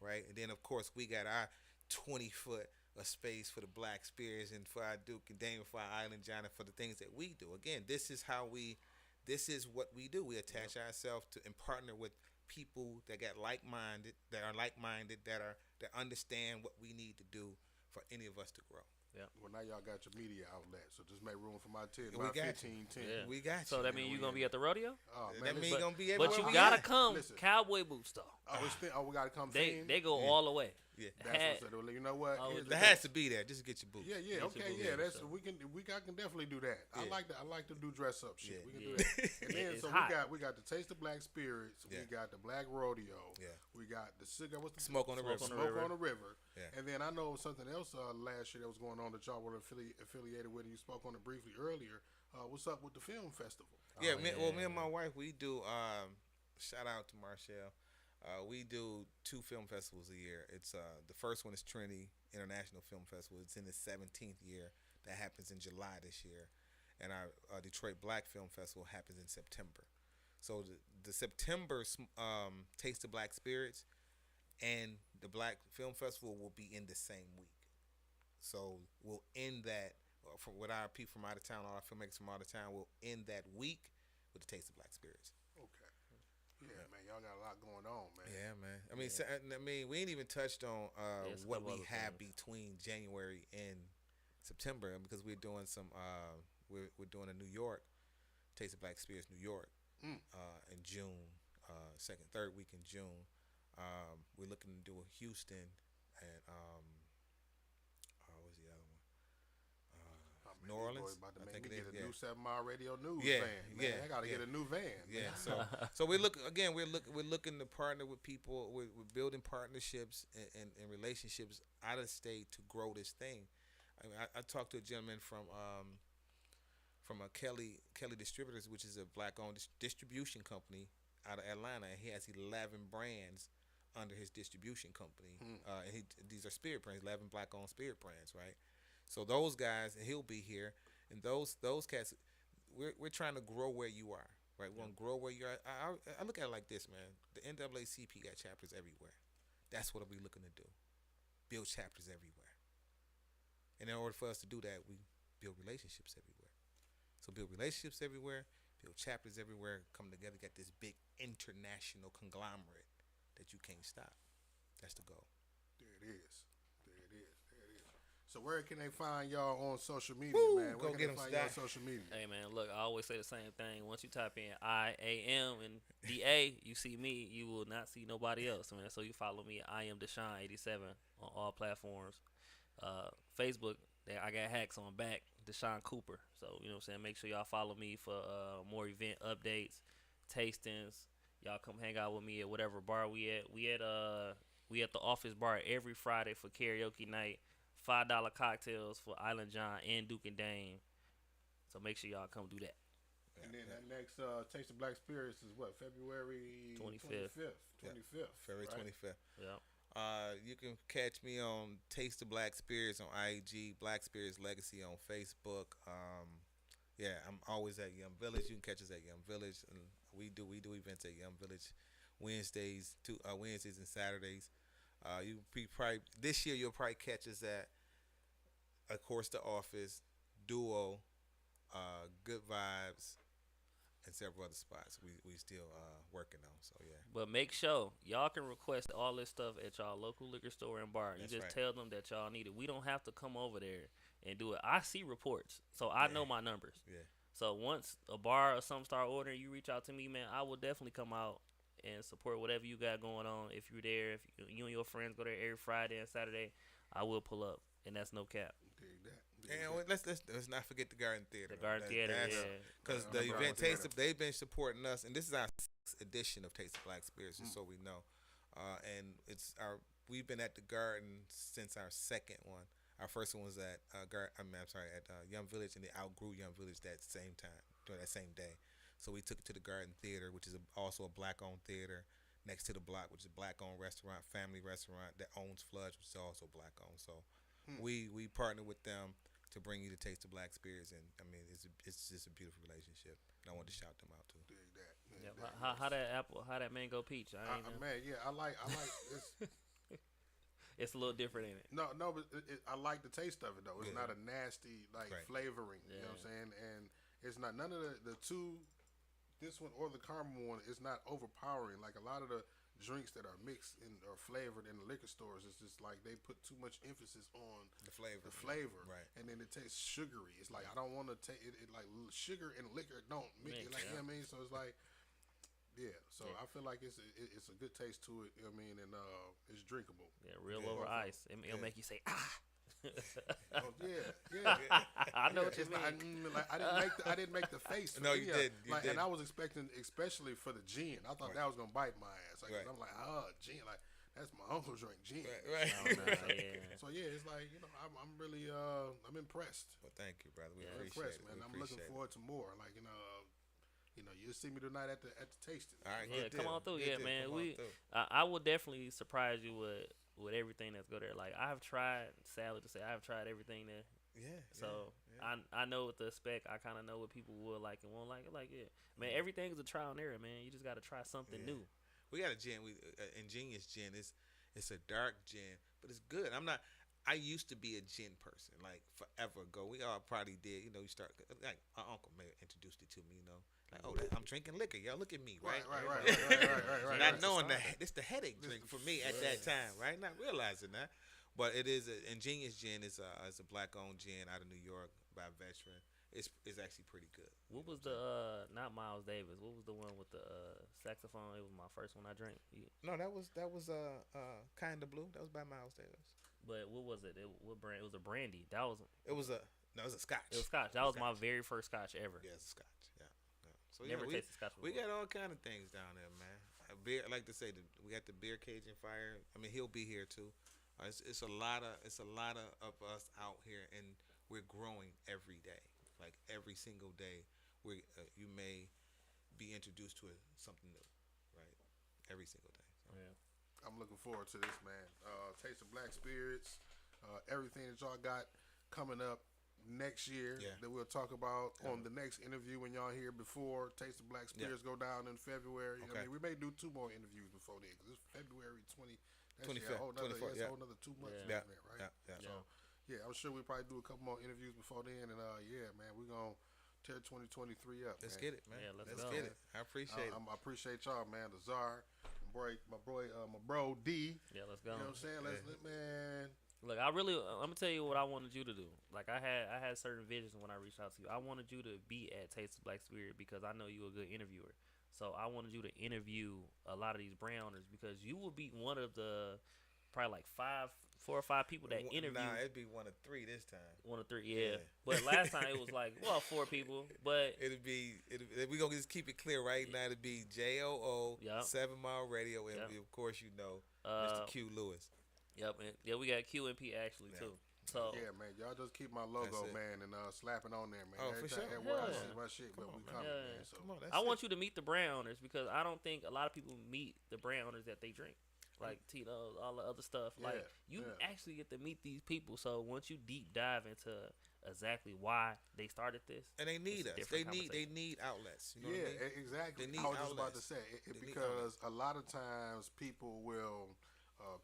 right? And then of course we got our 20-foot of space for the Black Spears and for our Duke and Dame, for our Island John, and for the things that we do. Again, this is what we do. We attach ourselves to and partner with people that are like-minded, that understand what we need to do for any of us to grow. Well, now y'all got your media outlet, so just make room for my 10. We About got 15, 10. Yeah. We got you. So that means you gonna be at the rodeo? Oh, That man, mean listen, you gonna be able But to you be gotta at. come Listen. cowboy boots though. we gotta come. They fiend. they go all the way. Yeah. That's what's up. You know what? Oh, Here's the That thing. has to be there. Just get your boots. Yeah, Get your okay, boots, yeah. That's so. I can definitely do that. Yeah. I like to do dress up shit. Yeah. We can Yeah. do that. And then It's so hot. we got the Taste of Black Spirits. Yeah. We got the Black Rodeo. Yeah. We got the cigar. What's the Smoke on the Smoke river. on Smoke on the River. Yeah. And then I know something else last year that was going on that y'all were affiliated with, and you spoke on it briefly earlier. What's up with the film festival? Yeah, Oh, me and my wife, we do. Shout out to Marshall. We do 2 film festivals a year. It's the first one is Trinity International Film Festival. It's in its 17th year. That happens in July this year, and our Detroit Black Film Festival happens in September. So the September Taste of Black Spirits and the Black Film Festival will be in the same week. So we'll end that with our people from out of town, all our filmmakers from out of town. We'll end that week with the Taste of Black Spirits. Okay. Yeah, man, y'all got a lot going on, man. Yeah, man. I mean, we ain't even touched on There's a what couple we other have things. between January and September because we're doing some. We're doing a New York Taste of Black Spirits, New York, in June, third week in June. We're looking to do a Houston and what's the other one? New Orleans. About to I make think me it get is. a new 7 Mile Radio News Yeah, van. Man, yeah, I gotta yeah. get a new van. Yeah, Man. so we look again. We're looking to partner with people. We're building partnerships and relationships out of state to grow this thing. I mean, I talked to a gentleman from a Kelly Distributors, which is a black-owned distribution company out of Atlanta, and he has 11 brands under his distribution company. And these are spirit brands, 11 black-owned spirit brands, right? So those guys, and he'll be here, and those cats. We're trying to grow where you are, right? We want to grow where you are. I look at it like this, man. The NAACP got chapters everywhere. That's what we're looking to do. Build chapters everywhere. And in order for us to do that, we build relationships everywhere. So build relationships everywhere, build chapters everywhere, come together, get this big international conglomerate that you can't stop. That's the goal. There it is. So where can they find y'all on social media, Woo, man? Where go can get they 'em, find y'all on Sty. social media? Hey man, look, I always say the same thing. Once you type in IAM and DA, you see me. You will not see nobody else, man. So you follow me. I am Deshaun87 on all platforms. Facebook, I got hacks on back. Deshaun Cooper. So you know what I'm saying. Make sure y'all follow me for more event updates, tastings. Y'all come hang out with me at whatever bar we at. We at the Office Bar every Friday for karaoke night. $5 cocktails for Island John and Duke and Dame. So make sure y'all come do that. And then that next Taste of Black Spirits is what? February 25th. 25th. February right? 25th. Yeah. You can catch me on Taste of Black Spirits on IG, Black Spirits Legacy on Facebook. Yeah, I'm always at Young Village. You can catch us at Young Village, and we do events at Young Village Wednesdays and Saturdays. Probably this year you'll probably catch us at, of course, The Office, Duo, Good Vibes, and several other spots we still working on. So yeah. But make sure y'all can request all this stuff at y'all local liquor store and bar. That's you just right. tell them that y'all need it. We don't have to come over there and do it. I see reports, so I know my numbers. Yeah. So once a bar or something start ordering, you reach out to me, man. I will definitely come out and support whatever you got going on. If you're there, if you and your friends go there every Friday and Saturday, I will pull up, and that's no cap. Dig that. And let's not forget the Garden Theater. The Garden Theater, yeah. Because the event they've been supporting us, and this is our 6th edition of Taste of Black Spirits, just so we know. And we've been at the Garden since our second one. Our first one was at Young Village, and they outgrew Young Village that same time, during that same day. So we took it to the Garden Theater, which is also a black-owned theater, next to the Block, which is a black-owned restaurant, family restaurant that owns Fludge, which is also black-owned. So we partner with them to bring you the Taste of Black Spirits, and I mean it's just a beautiful relationship. And I want to shout them out too. Dig that. Yeah, how that mango peach? I ain't know. Man, yeah, I like this. It's a little different, ain't it? No, but I like the taste of it though. It's not a nasty Right. flavoring. You know what I'm saying? And it's not none of the two. This one or the caramel one is not overpowering. Like a lot of the drinks that are mixed or flavored in the liquor stores, it's just like they put too much emphasis on The flavor. right? And then it tastes sugary. It's like I don't want to take it like sugar and liquor don't mix. Mix, Like yeah. you know what I mean? So it's like. Yeah, so I feel like it's a good taste to it. You know what I mean, and it's drinkable. Yeah, real Yeah. over ice. It'll make you say ah. Oh, yeah. I know what you It's mean. not, I didn't make the face. No, you did. You did. And I was expecting, especially for the gin. I thought that was gonna bite my ass. Like, Right. I'm like, gin. Like that's my uncle's drink, gin. Right. Oh, nah, yeah. So yeah, it's like I'm really I'm impressed. Well, thank you, brother. We Yeah. I'm appreciate impressed, it. man. We I'm looking appreciate it. forward to more. Like you'll see me tonight at the tasting. All right, Yeah, good come deal. on through. Good Yeah, deal. man. Come on through. I will definitely surprise you with everything that's go there. Like I've tried, sadly to say, I've tried everything there. Yeah. So yeah. I know what to expect. I kind of know what people will like and won't like. Like yeah, man. Everything is a trial and error, man. You just got to try something Yeah. new. We got a gin. Ingenious gin. It's a dark gin, but it's good. I used to be a gin person, like forever ago. We all probably did. You know, you start like my uncle may have introduced it to me. You know, like I'm drinking liquor. Y'all look at me, right? Right. Not knowing that it's the headache drink for me at that time, right? Not realizing that, but it is Ingenious Gin is a black-owned gin out of New York by a veteran. It's actually pretty good. What was the not Miles Davis? What was the one with the saxophone? It was my first one I drank. No, that was Kinda Blue. That was by Miles Davis. But what was it? What brand? It was a brandy. That was It was a No, it's a Scotch. It was Scotch. That was my Scotch. very first Scotch ever. Yeah, it's a Scotch. Yeah. So Never we tasted Scotch we before. got all kind of things down there, man. A beer, I like to say, we got the beer Cajun Fire. I mean, he'll be here too. It's a lot of of us out here, and we're growing every day. Like every single day, we you may be introduced to something new, right? Every single day. So. Yeah. I'm looking forward to this, man. Taste of Black Spirits, everything that y'all got coming up next year Yeah. that we'll talk about on the next interview when y'all here before Taste of Black Spirits go down in February. Okay. I mean, we may do 2 more interviews before then because it's February 20. That's 25th, a whole nother, 24th, yeah, yeah. a whole another 2 months Yeah. in there, right? Yeah. So, yeah, I'm sure we'll probably do a couple more interviews before then. And, yeah, man, we're going to tear 2023 up, Let's man. get it, man. Yeah, let's let's go. get it. I appreciate it. I appreciate y'all, man. The Czar, my bro D. Yeah, let's You go. know what I'm saying? Man. Look, I'm gonna tell you what I wanted you to do. Like I had certain visions when I reached out to you. I wanted you to be at Taste of Black Spirit because I know you're a good interviewer. So I wanted you to interview a lot of these browners because you will be one of the probably like 4 or 5 people that interview. Nah, it'd be 1 of 3 this time. 1 or 3, yeah. Yeah. But last time it was like 4 people. But We gonna just keep it clear right now. It'd be JOO, Yep. 7 Mile Radio, and Yep. we, of course you know uh, Mr. Q Lewis. yep, and yeah, we got QMP actually Yeah. too. So Yeah, man. Y'all just keep my logo, That's it. man, and slap it on there, man. Oh, Every for time- sure. everywhere I Yeah. see my shit, but Come we on, man. coming, Yeah. man. So, Come on, that's I it. want you to meet the browners because I don't think a lot of people meet the browners that they drink. Like Tito's, all the other stuff. Like Yeah, you yeah. actually get to meet these people. So once you deep dive into exactly why they started this, And they need It's a us. different They conversation. need outlets. You know yeah, what I mean? exactly. They need I was just about to outlets. say They need because a lot of times people will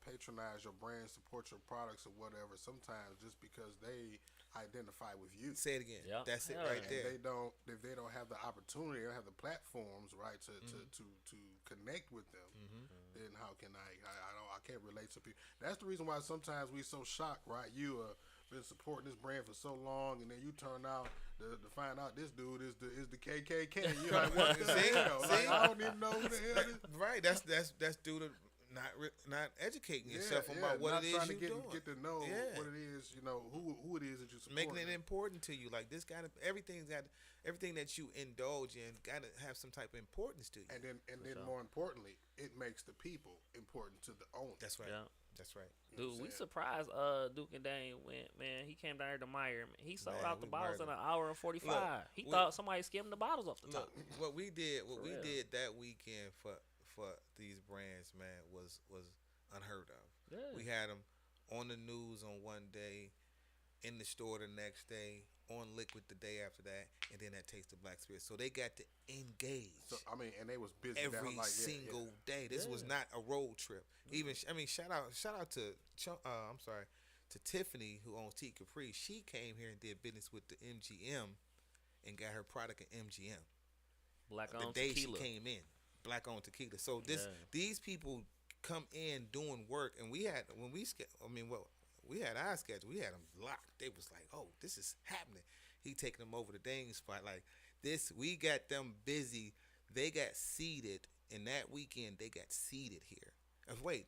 patronize your brand, support your products or whatever. Sometimes just because they identify with you. Say it again. Yeah. That's it Yeah. right And there. If they don't have the opportunity, they don't have the platforms, right, to connect with them, then how can I can't relate to people. That's the reason why sometimes we so shocked, right? You been supporting this brand for so long, and then you turn out to find out this dude is the KKK. You're like, what the See? hell? Like, See? I don't even know who the hell this. Right. That's due to not educating yourself about what not it trying is to you're get doing. to know Yeah. what it is, who it is that you support. Making it important to you, like this everything that you indulge in got to have some type of importance to you. And then sure. more importantly, it makes the people important to the owner. That's right. yeah. That's right. You know what Dude, I'm we saying? surprised Duke and Dane went, man. He came down here to Meyer. Man. He sold Man, out the we bottles in murdered. an hour and 45. Look, He we- thought somebody skimmed the bottles off the top. Look, what we did real. that weekend for these brands, man, was unheard of. Yeah. We had them on the news on one day, in the store the next day, on Liquid the day after that, and then that Taste of Black Spirit. So they got to engage So I mean, and they was busy that every was like, single day. This was not a road trip. Even shout out to to Tiffany who owns Tea Capri. She came here and did business with the MGM and got her product at MGM. Black The owned day tequila. she came in, black owned tequila. So Yeah. these people come in doing work, and we had we had our schedule. We had them locked. They was like, oh, this is happening. He taking them over the Dane spot like this. We got them busy. They got seated, and that weekend they got seated here. Wait,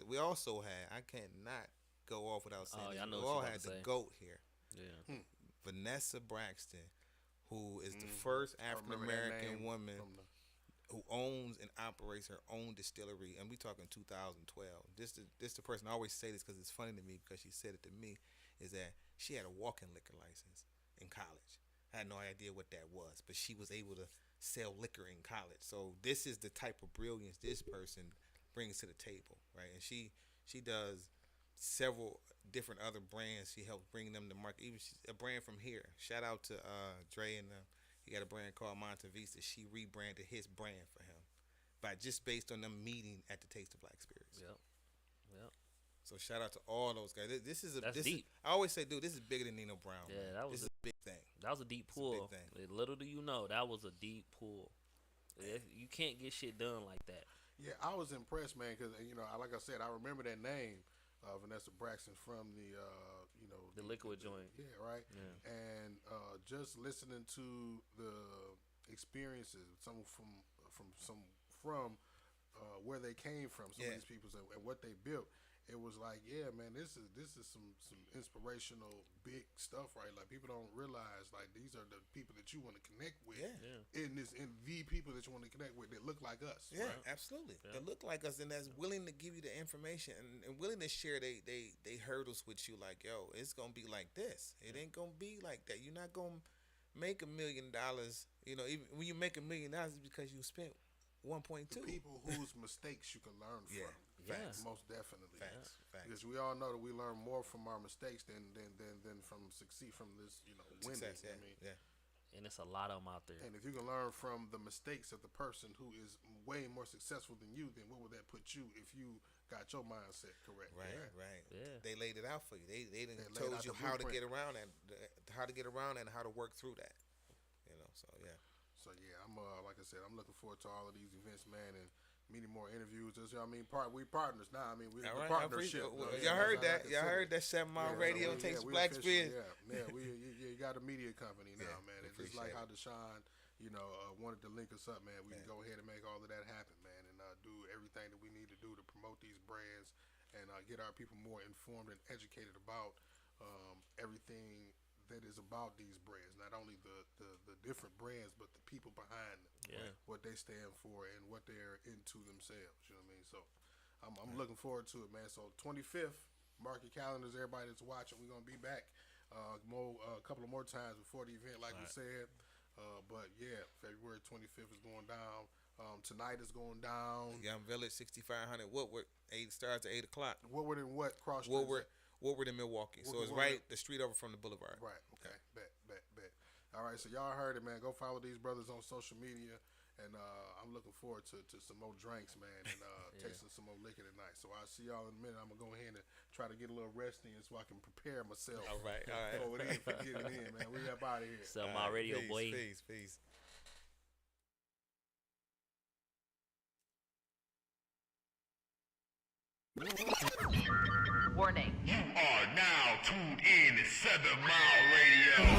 we also had. I cannot go off without saying Oh, this. yeah, I know We what all you about had to the say. GOAT here. Yeah. Vanessa Braxton, who is the first I African remember that American name woman from the- who owns and operates her own distillery, and we talking 2012. This the person. I always say this because it's funny to me because she said it to me. Is that she had a walk-in liquor license in college. I had no idea what that was, but she was able to sell liquor in college. So this is the type of brilliance this person brings to the table, right? And she does several different other brands. She helps bring them to market. Even she's a brand from here. Shout out to Dre and he got a brand called Monte Vista. She rebranded his brand for him based on them meeting at the Taste of Black Spirits. Yep. Yep. So shout out to all those guys. This is That's deep. I always say, dude, this is bigger than Nino Brown. Yeah, man. that was this is a big thing. That was a deep It's a big pull. thing. Little do you know, that was a deep pull. You can't get shit done like that. Yeah, I was impressed, man, because like I said, I remember that name, Vanessa Braxton from the The liquid joint. Yeah, right. Yeah. And just listening to the experiences, some from where they came from, some Yeah. of these people and what they built, it was like, yeah, man, this is some inspirational big stuff, right? Like people don't realize like these are the people that you want to connect with. In the people that you want to connect with that look like us. Yeah, right? absolutely. They look like us and that's willing to give you the information and willing to share they hurdles with you. Like, yo, it's gonna be like this. It ain't gonna be like that. You're not gonna make $1 million. You know, even when you make $1 million, it's because you spent 1.2. The people whose mistakes you can learn from. Facts. Most definitely. Facts. Because we all know that we learn more from our mistakes than from succeed from this, winning. Success, I mean, And it's a lot of them out there. and if you can learn from the mistakes of the person who is way more successful than you, then what would that put you if you got your mindset correct? Right. Yeah. They laid it out for you. They laid told out you the how to blueprint. get around and how to work through that. You know, so yeah. So yeah, I'm like I said, I'm looking forward to all of these events, man, and many more interviews. Just, we partners now. I mean, we're All the right, I partnership. appreciate y'all heard that. Y'all heard that 7 Mile Radio takes we Black officially- Spirit. You got a media company now, Yeah, man. we It's just like appreciate how Deshaun, wanted to link us up, man. We can go ahead and make all of that happen, man, and do everything that we need to do to promote these brands and get our people more informed and educated about everything that is about these brands. Not only the different brands, but the people behind them. Yeah. What they stand for and what they're into themselves. You know what I mean? So I'm looking forward to it, man. So 25th, mark your calendars, everybody that's watching. We're gonna be back a couple of more times before the event, like we said. But yeah, February 25th is going down. Tonight is going down. Young Village, 6500 Woodward. 8 starts at 8:00. Woodward and what cross streets? Woodward in Milwaukee. So it's Woodward. right the street over from the Boulevard. Right. Okay. Bet. All right. So y'all heard it, man. Go follow these brothers on social media, and I'm looking forward to some more drinks, man, and tasting some more liquor tonight. So I'll see y'all in a minute. I'm gonna go ahead and try to get a little rest in so I can prepare myself. All right. For getting in, man. We up out of here. 7 Mile Radio, boy. Peace. Warning. You are now tuned in to 7 Mile Radio.